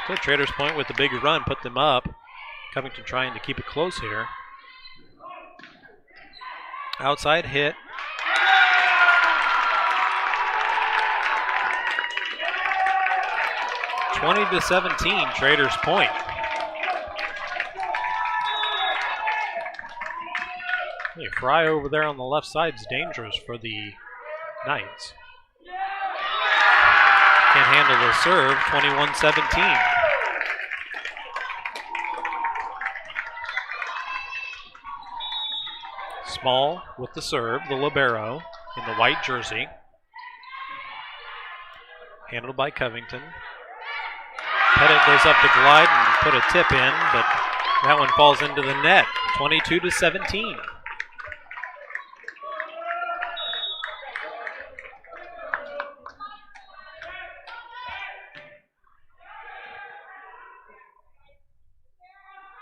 So Traders Point with the big run, put them up. Covington trying to keep it close here. Outside hit. (20-17), Traders Point. Hey, Fry over there on the left side is dangerous for the Knights. Can't handle the serve. 21-17. Small with the serve, the libero in the white jersey. Handled by Covington. Pettit goes up to glide and put a tip in, but that one falls into the net. 22-17.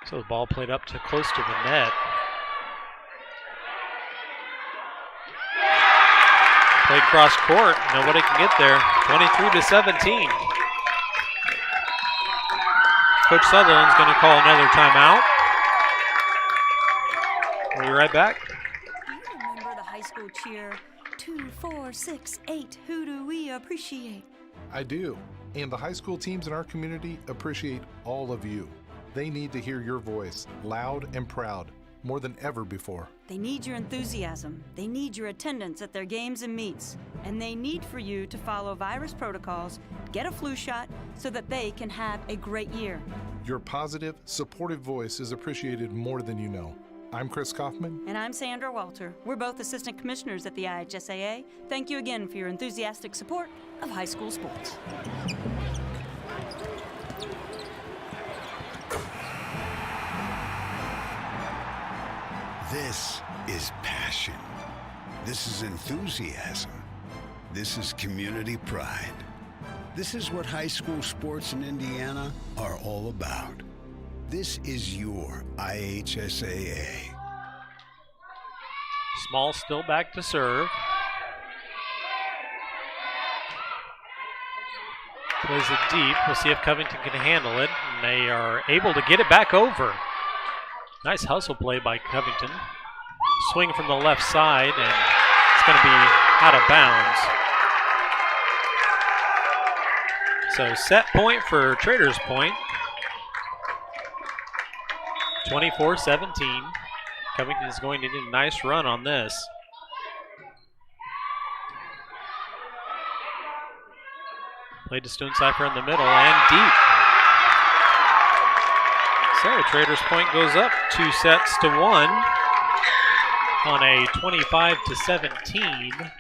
So the ball played up to close to the net. Played cross court. Nobody can get there. 23-17. Coach Sutherland's going to call another timeout. We'll be right back. Do you remember the high school cheer? 2, 4, 6, 8. Who do we appreciate? I do. And the high school teams in our community appreciate all of you. They need to hear your voice, loud and proud, more than ever before. They need your enthusiasm. They need your attendance at their games and meets. And they need for you to follow virus protocols, get a flu shot, so that they can have a great year. Your positive, supportive voice is appreciated more than you know. I'm Chris Kaufman. And I'm Sandra Walter. We're both assistant commissioners at the IHSAA. Thank you again for your enthusiastic support of high school sports. This is passion. This is enthusiasm. This is community pride. This is what high school sports in Indiana are all about. This is your IHSAA. Small still back to serve. Plays it deep. We'll see if Covington can handle it. And they are able to get it back over. Nice hustle play by Covington. Swing from the left side, and it's going to be out of bounds. So set point for Traders Point. 24-17. Covington is going to need a nice run on this. Played to Stonecipher in the middle and deep. So Traders Point goes up 2-1 on a 25-17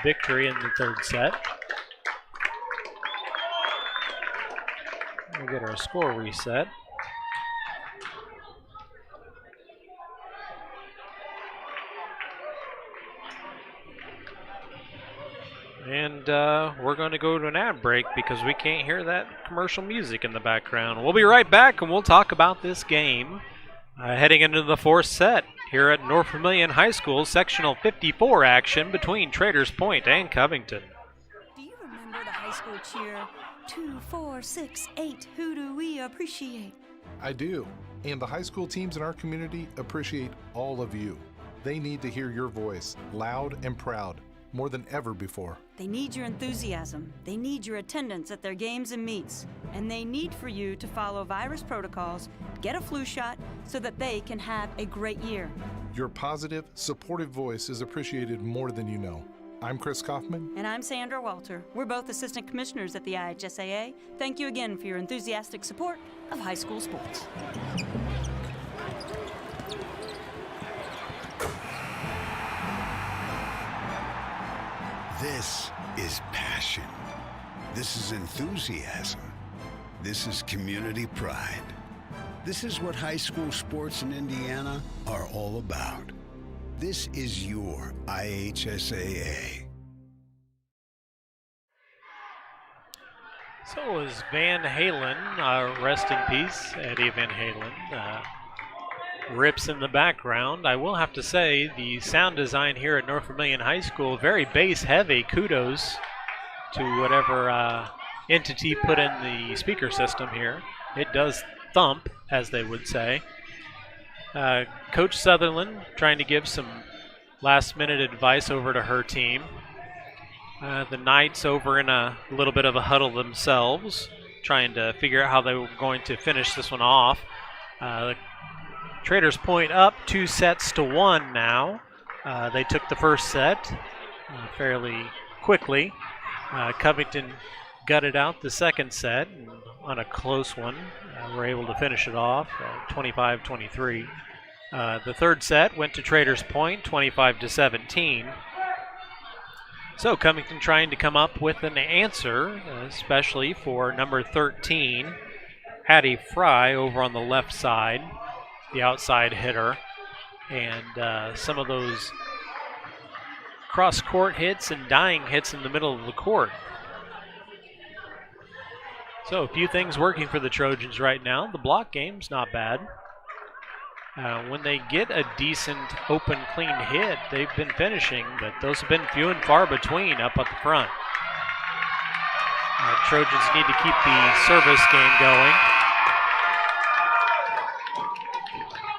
victory in the third set. We'll get our score reset. And we're going to go to an ad break because we can't hear that commercial music in the background. We'll be right back and we'll talk about this game. Heading into the fourth set here at North Vermillion High School, Sectional 54 action between Traders Point and Covington. Do you remember the high school cheer? 2, 4, 6, 8. Who do we appreciate? I do. And the high school teams in our community appreciate all of you. They need to hear your voice, loud and proud, more than ever before. They need your enthusiasm. They need your attendance at their games and meets. And they need for you to follow virus protocols, get a flu shot, so that they can have a great year. Your positive, supportive voice is appreciated more than you know. I'm Chris Kaufman. And I'm Sandra Walter. We're both assistant commissioners at the IHSAA. Thank you again for your enthusiastic support of high school sports. This is passion. This is enthusiasm. This is community pride. This is what high school sports in Indiana are all about. This is your IHSAA. So is Van Halen, rest in peace, Eddie Van Halen. Rips in the background. I will have to say the sound design here at North Vermillion High School, very bass heavy. Kudos to whatever entity put in the speaker system here. It does thump, as they would say. Coach Sutherland trying to give some last minute advice over to her team. The Knights over in a little bit of a huddle themselves, trying to figure out how they were going to finish this one off. Traders Point up 2-1 now. They took the first set fairly quickly. Covington gutted out the second set and on a close one. Were able to finish it off 25-23. The third set went to Traders Point 25-17. So Covington trying to come up with an answer, especially for number 13, Hattie Fry over on the left side, the outside hitter. And some of those cross-court hits and dying hits in the middle of the court. So a few things working for the Trojans right now. The block game's not bad. When they get a decent open, clean hit, they've been finishing, but those have been few and far between up at the front. Trojans need to keep the service game going.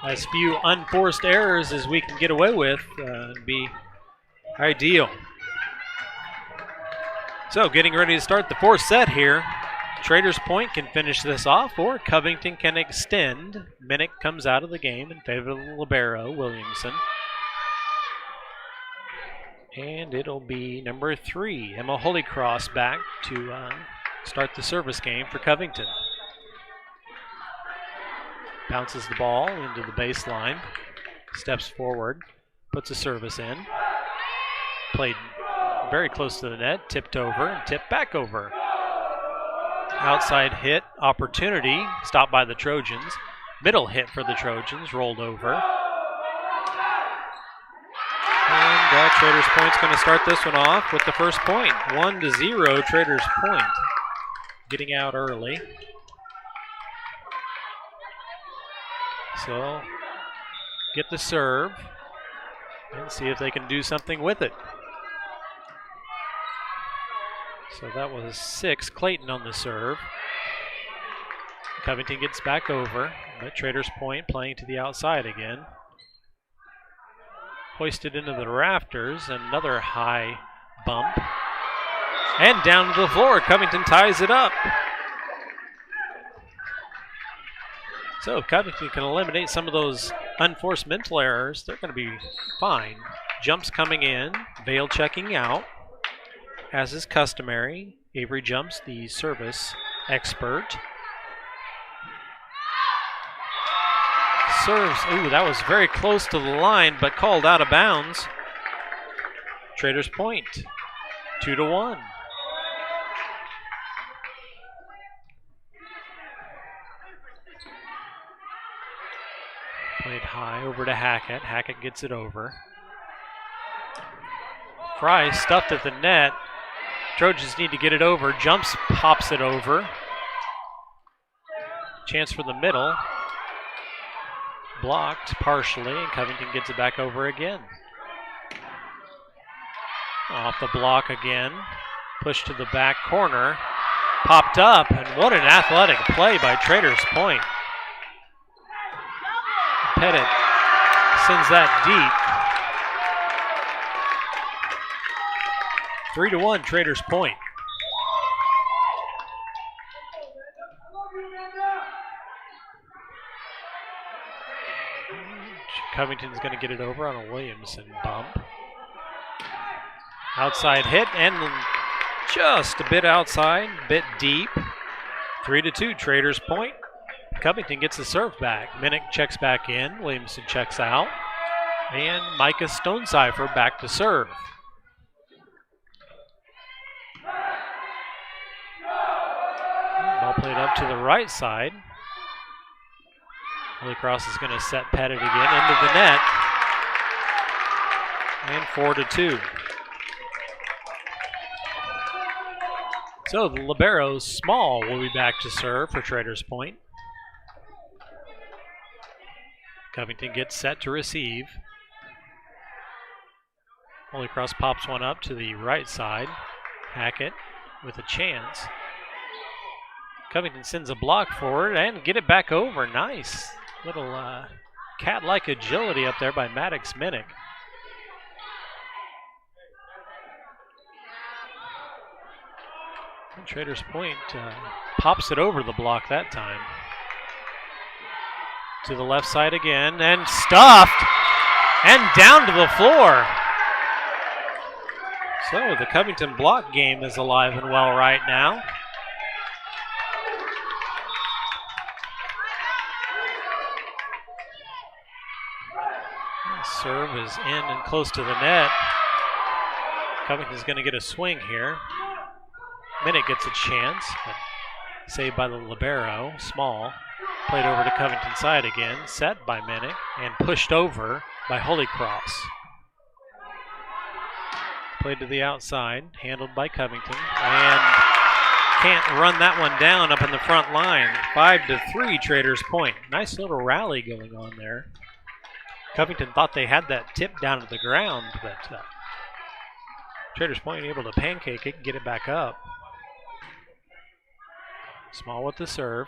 As few unforced errors as we can get away with would be ideal. So getting ready to start the fourth set here. Traders Point can finish this off, or Covington can extend. Minnick comes out of the game in favor of the libero, Williamson. And it'll be number 3, Emma Holycross, back to start the service game for Covington. Bounces the ball into the baseline, steps forward, puts a service in. Played very close to the net, tipped over, and tipped back over. Outside hit opportunity, stopped by the Trojans. Middle hit for the Trojans, rolled over. And Traders Point's going to start this one off with the first point. 1-0 Traders Point, getting out early. So get the serve and see if they can do something with it. So that was 6. Clayton on the serve. Covington gets back over, but Traders Point playing to the outside again. Hoisted into the rafters, another high bump. And down to the floor, Covington ties it up. So if Covington can eliminate some of those unforced mental errors, they're going to be fine. Jumps coming in, Vale checking out. As is customary, Avery Jumps, the service expert. Serves, ooh, that was very close to the line, but called out of bounds. Traders Point, 2-1. Played high over to Hackett. Hackett gets it over. Fry stuffed at the net. Trojans need to get it over. Jumps, pops it over. Chance for the middle. Blocked partially, and Covington gets it back over again. Off the block again. Pushed to the back corner. Popped up, and what an athletic play by Traders Point. Pettit sends that deep. 3-1 Traders Point. Covington's going to get it over on a Williamson bump. Outside hit and just a bit outside, bit deep. 3-2 Traders Point. Covington gets the serve back. Minnick checks back in. Williamson checks out. And Micah Stonecipher back to serve. Ball played up to the right side. Holy Cross is going to set Pettit again into the net. And 4-2. So the libero, Small, will be back to serve for Traders Point. Covington gets set to receive. Holy Cross pops one up to the right side. Hackett with a chance. Covington sends a block forward and get it back over. Nice. Little cat-like agility up there by Maddox Minnick. And Traders Point pops it over the block that time. To the left side again, and stuffed, and down to the floor. So the Covington block game is alive and well right now. Serve is in and close to the net. Covington's going to get a swing here. Minnick gets a chance, but saved by the libero, Small. Played over to Covington's side again, set by Minnick, and pushed over by Holy Cross. Played to the outside, handled by Covington, and can't run that one down up in the front line. 5-3 Traders Point. Nice little rally going on there. Covington thought they had that tip down to the ground, but Traders Point able to pancake it and get it back up. Small with the serve.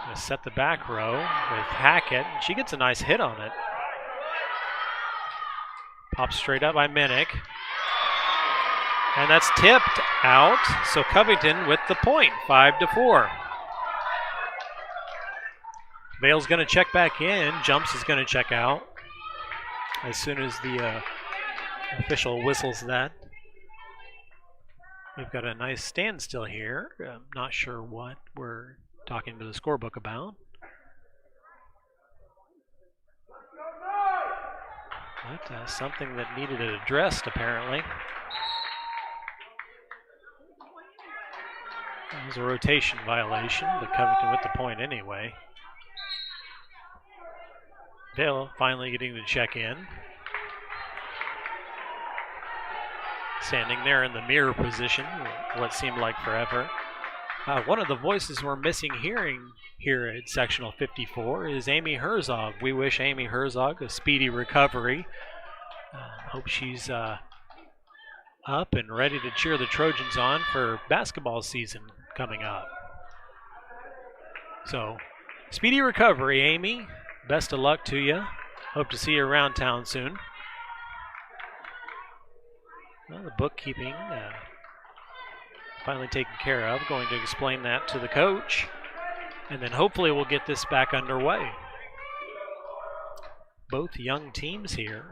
Gonna set the back row with Hackett. She gets a nice hit on it. Pops straight up by Minnick. And that's tipped out, so Covington with the point, 5-4. Vale's going to check back in. Jumps is going to check out as soon as the official whistles that. We've got a nice standstill here. I'm not sure what we're talking to the scorebook about. But something that needed it addressed, apparently. It was a rotation violation, but Covington with the point anyway. Vale finally getting to check in. Standing there in the mirror position, what seemed like forever. One of the voices we're missing hearing here at Sectional 54 is Amy Herzog. We wish Amy Herzog a speedy recovery. Hope she's up and ready to cheer the Trojans on for basketball season coming up. So, speedy recovery, Amy. Best of luck to you. Hope to see you around town soon. Well, the bookkeeping finally taken care of. Going to explain that to the coach. And then hopefully we'll get this back underway. Both young teams here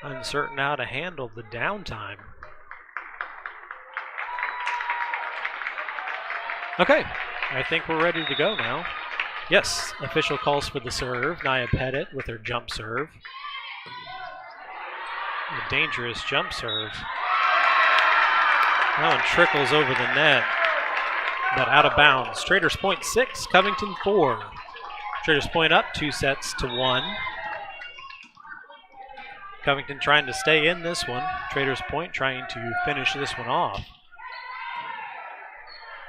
uncertain how to handle the downtime. Okay, I think we're ready to go now. Yes, official calls for the serve. Nia Pettit with her jump serve. A dangerous jump serve. That one trickles over the net, but out of bounds. Traders Point 6, Covington 4. Traders Point up 2-1. Covington trying to stay in this one. Traders Point trying to finish this one off.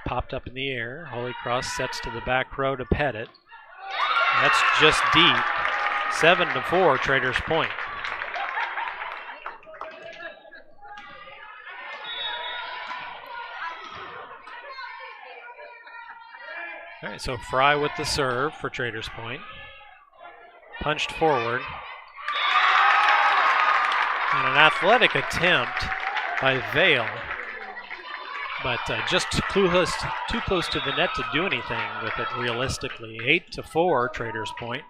Popped up in the air. Holy Cross sets to the back row to Pettit. That's just deep. 7-4 Traders Point. All right, so Fry with the serve for Traders Point. Punched forward. And an athletic attempt by Vale. But just too close to the net to do anything with it realistically. 8-4 Traders Point.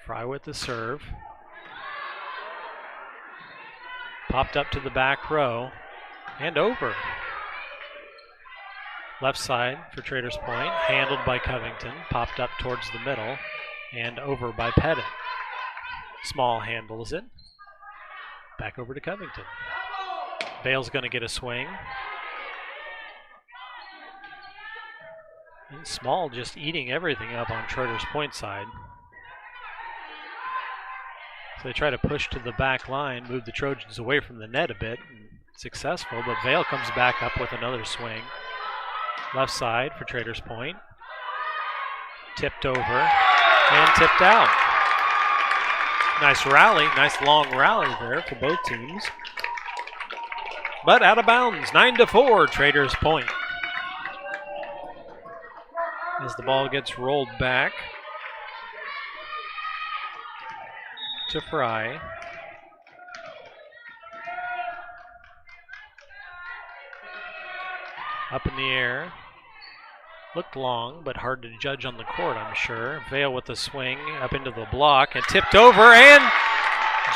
Fry with the serve. Popped up to the back row and over. Left side for Traders Point, handled by Covington, popped up towards the middle, and over by Pettit. Small handles it. Back over to Covington. Vale's going to get a swing. And Small just eating everything up on Schroeder's point side. So they try to push to the back line, move the Trojans away from the net a bit. Successful, but Vale comes back up with another swing. Left side for Traders Point. Tipped over and tipped out. Nice rally, nice long rally there for both teams. But out of bounds, 9-4, Traders Point. As the ball gets rolled back to Fry. Up in the air. Looked long, but hard to judge on the court, I'm sure. Vale with the swing up into the block and tipped over and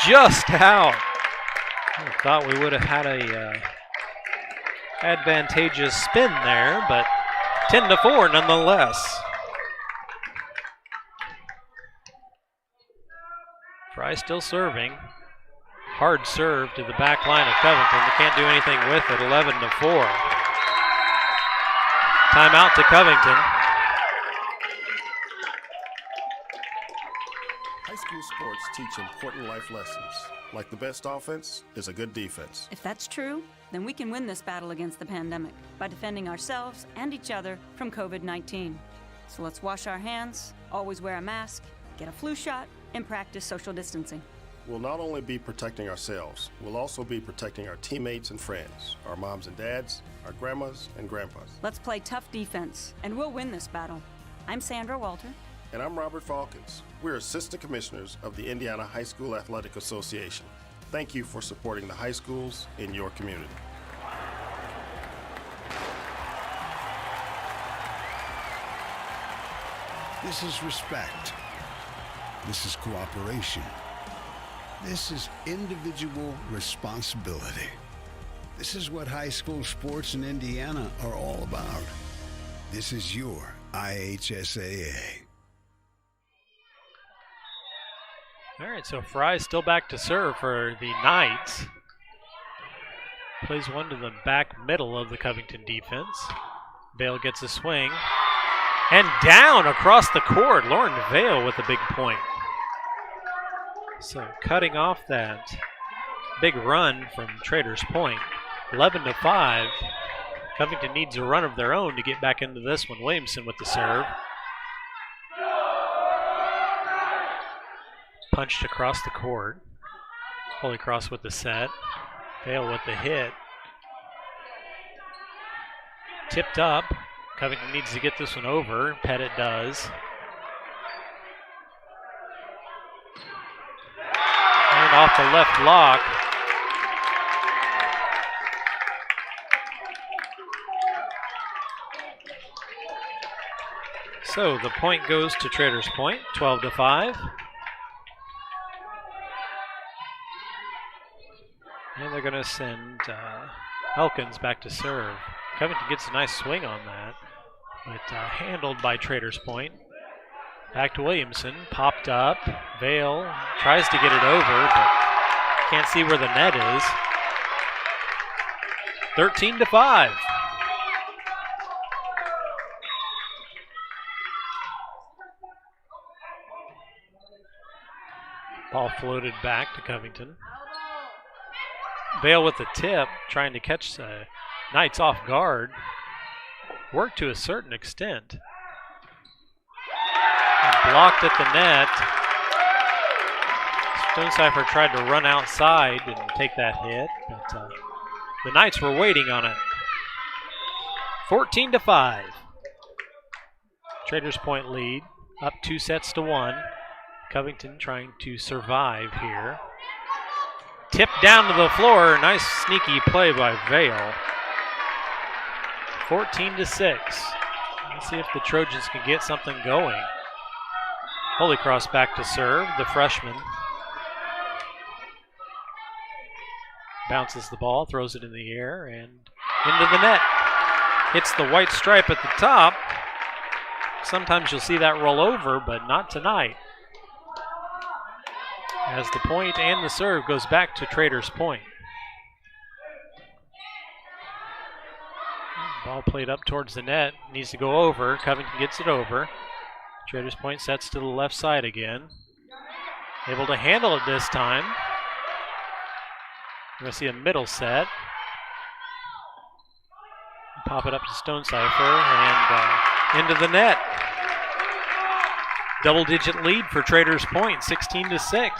just out. I thought we would have had a advantageous spin there, but 10-4 nonetheless. Fry still serving. Hard serve to the back line of Covington. They can't do anything with it, 11-4. Timeout to Covington. High school sports teach important life lessons, like the best offense is a good defense. If that's true, then we can win this battle against the pandemic by defending ourselves and each other from COVID-19. So let's wash our hands, always wear a mask, get a flu shot, and practice social distancing. We'll not only be protecting ourselves, we'll also be protecting our teammates and friends, our moms and dads, our grandmas and grandpas. Let's play tough defense, and we'll win this battle. I'm Sandra Walter. And I'm Robert Falkins. We're Assistant Commissioners of the Indiana High School Athletic Association. Thank you for supporting the high schools in your community. This is respect. This is cooperation. This is individual responsibility. This is what high school sports in Indiana are all about. This is your IHSAA. All right, so Fry's still back to serve for the Knights. Plays one to the back middle of the Covington defense. Vale gets a swing. And down across the court, Lauren Vale with a big point. So cutting off that big run from Traders Point. 11-5. Covington needs a run of their own to get back into this one. Williamson with the serve. Punched across the court. Holy Cross with the set. Vale with the hit. Tipped up. Covington needs to get this one over. Pettit does. And off the left block. So the point goes to Traders Point, 12-5. And they're going to send Elkins back to serve. Covington gets a nice swing on that, but handled by Traders Point. Back to Williamson, popped up. Vale tries to get it over, but can't see where the net is. 13-5. Ball floated back to Covington. Vale with the tip, trying to catch the Knights off guard. Worked to a certain extent. And blocked at the net. Stonecipher tried to run outside and take that hit, but the Knights were waiting on it. 14-5. Traders Point lead, up 2-1. Covington trying to survive here. Tipped down to the floor. Nice sneaky play by Vale. 14-6. Let's see if the Trojans can get something going. Holy Cross back to serve, the freshman. Bounces the ball, throws it in the air, and into the net. Hits the white stripe at the top. Sometimes you'll see that roll over, but not tonight. As the point and the serve goes back to Traders Point. Ball played up towards the net. Needs to go over. Covington gets it over. Traders Point sets to the left side again. Able to handle it this time. We're going to see a middle set. Pop it up to Stonecipher and into the net. Double-digit lead for Traders Point, 16-6.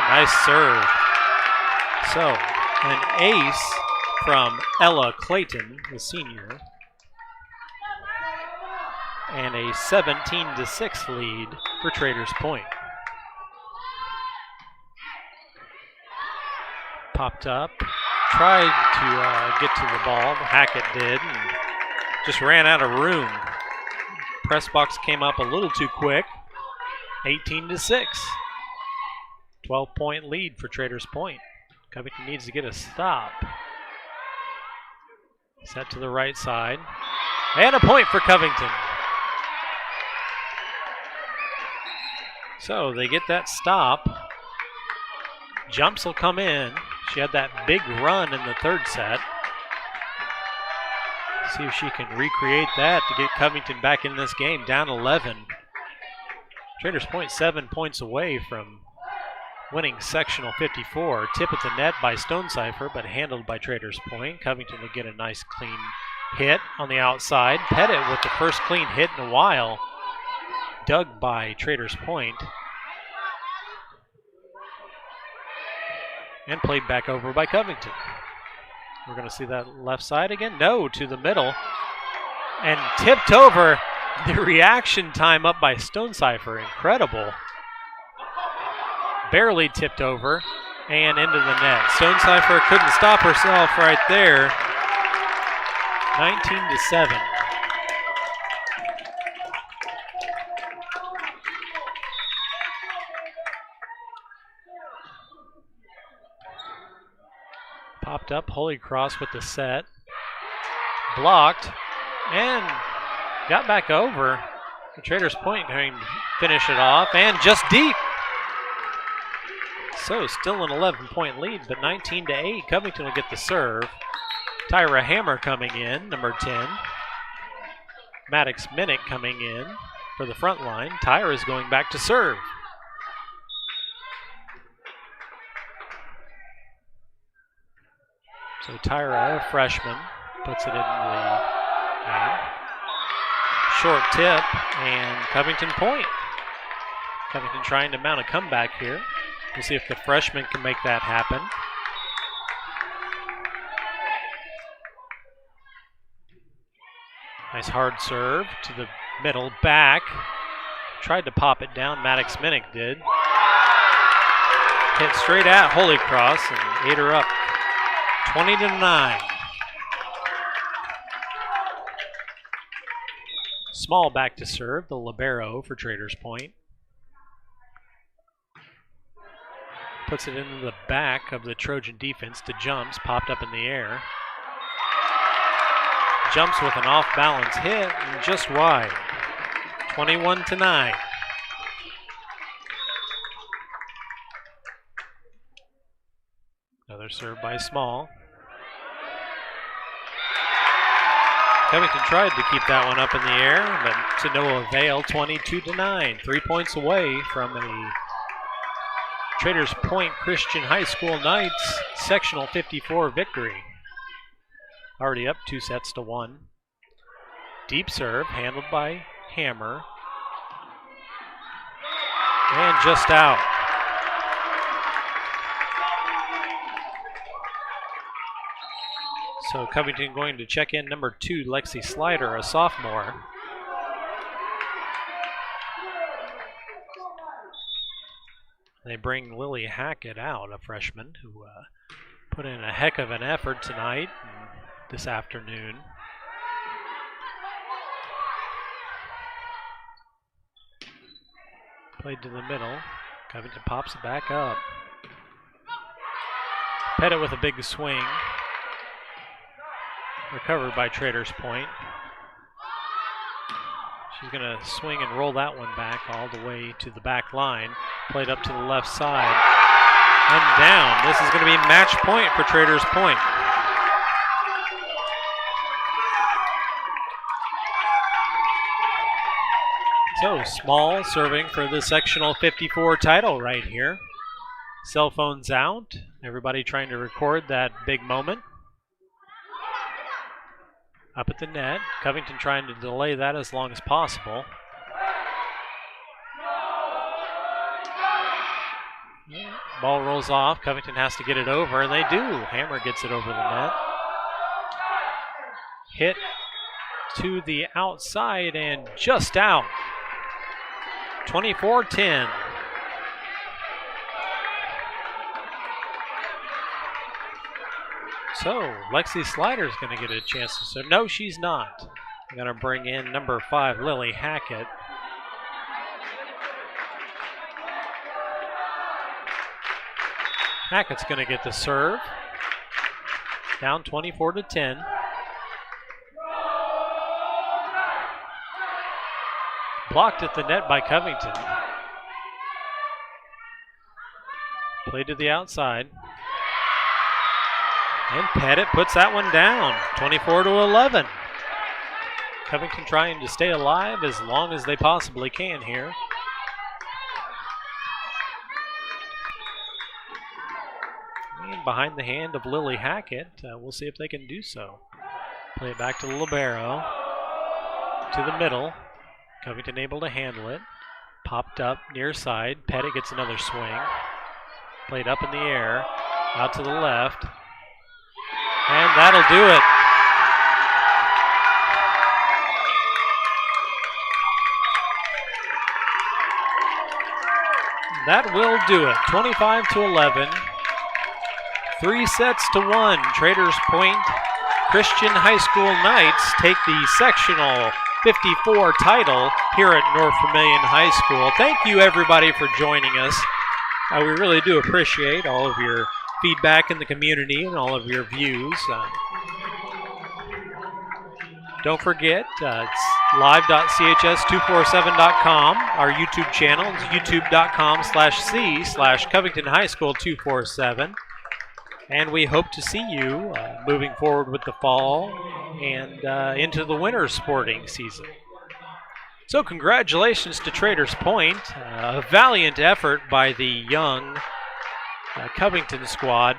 Nice serve. So, an ace from Ella Clayton, the senior. And a 17-6 lead for Traders Point. Popped up, tried to get to the ball. Hackett did, and just ran out of room. Press box came up a little too quick. 18-6. 12-point lead for Traders Point. Covington needs to get a stop. Set to the right side. And a point for Covington. So they get that stop. Jumps will come in. She had that big run in the third set. See if she can recreate that to get Covington back in this game, down 11. Traders Point 7 points away from winning sectional 54. Tip at the net by Stonecipher, but handled by Traders Point. Covington will get a nice clean hit on the outside. Pettit with the first clean hit in a while. Dug by Traders Point. And played back over by Covington. We're going to see that left side again. No, to the middle. And tipped over. The reaction time up by Stonecipher, incredible. Barely tipped over and into the net. Stonecipher couldn't stop herself right there. 19-7. Popped up, Holy Cross with the set. Blocked and got back over. The Traders Point going to finish it off and just deep. So still an 11-point lead, but 19-8. Covington will get the serve. Tyra Hammer coming in, number 10. Maddox Minnick coming in for the front line. Tyra is going back to serve. So Tyra, a freshman, puts it in the short tip, and Covington Point. Covington trying to mount a comeback here. We'll see if the freshman can make that happen. Nice hard serve to the middle, back. Tried to pop it down, Maddox Minnick did. Hit straight at Holy Cross and ate her up. 20-9. Small back to serve, the libero for Traders Point. Puts it into the back of the Trojan defense to Jumps, popped up in the air. Jumps with an off-balance hit and just wide. 21-9. Another serve by Small. Covington tried to keep that one up in the air, but to no avail. 22-9. 3 points away from a Traders Point Christian High School Knights sectional 54 victory. Already up 2-1. Deep serve handled by Hammer. And just out. So Covington going to check in number 2, Lexi Slider, a sophomore. They bring Lily Hackett out, a freshman, who put in a heck of an effort tonight and this afternoon. Played to the middle. Covington pops it back up. Pettit with a big swing. Recovered by Traders Point. She's going to swing and roll that one back all the way to the back line. Played up to the left side and down. This is going to be match point for Traders Point. So Small serving for the sectional 54 title right here. Cell phones out. Everybody trying to record that big moment. Up at the net. Covington trying to delay that as long as possible. Ball rolls off. Covington has to get it over, and they do. Hammer gets it over the net. Hit to the outside and just out. 24-10. So, Lexi Slider's going to get a chance to serve. No, she's not. They're going to bring in number 5, Lily Hackett. Hackett's going to get the serve. Down 24-10. Blocked at the net by Covington. Play to the outside. And Pettit puts that one down, 24-11. Covington trying to stay alive as long as they possibly can here. And behind the hand of Lily Hackett, we'll see if they can do so. Play it back to the libero, to the middle. Covington able to handle it. Popped up near side. Pettit gets another swing. Played up in the air, out to the left. And that'll do it. That will do it. 25-11. 3-1. Traders Point Christian High School Knights take the sectional 54 title here at North Vermillion High School. Thank you everybody for joining us. We really do appreciate all of your feedback in the community and all of your views. Don't forget, it's live.chs247.com. Our YouTube channel is youtube.com/c/Covington High School 247. And we hope to see you moving forward with the fall and into the winter sporting season. So congratulations to Traders Point. A valiant effort by the young Covington squad.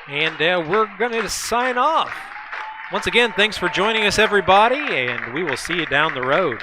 And we're going to sign off. Once again, thanks for joining us, everybody, and we will see you down the road.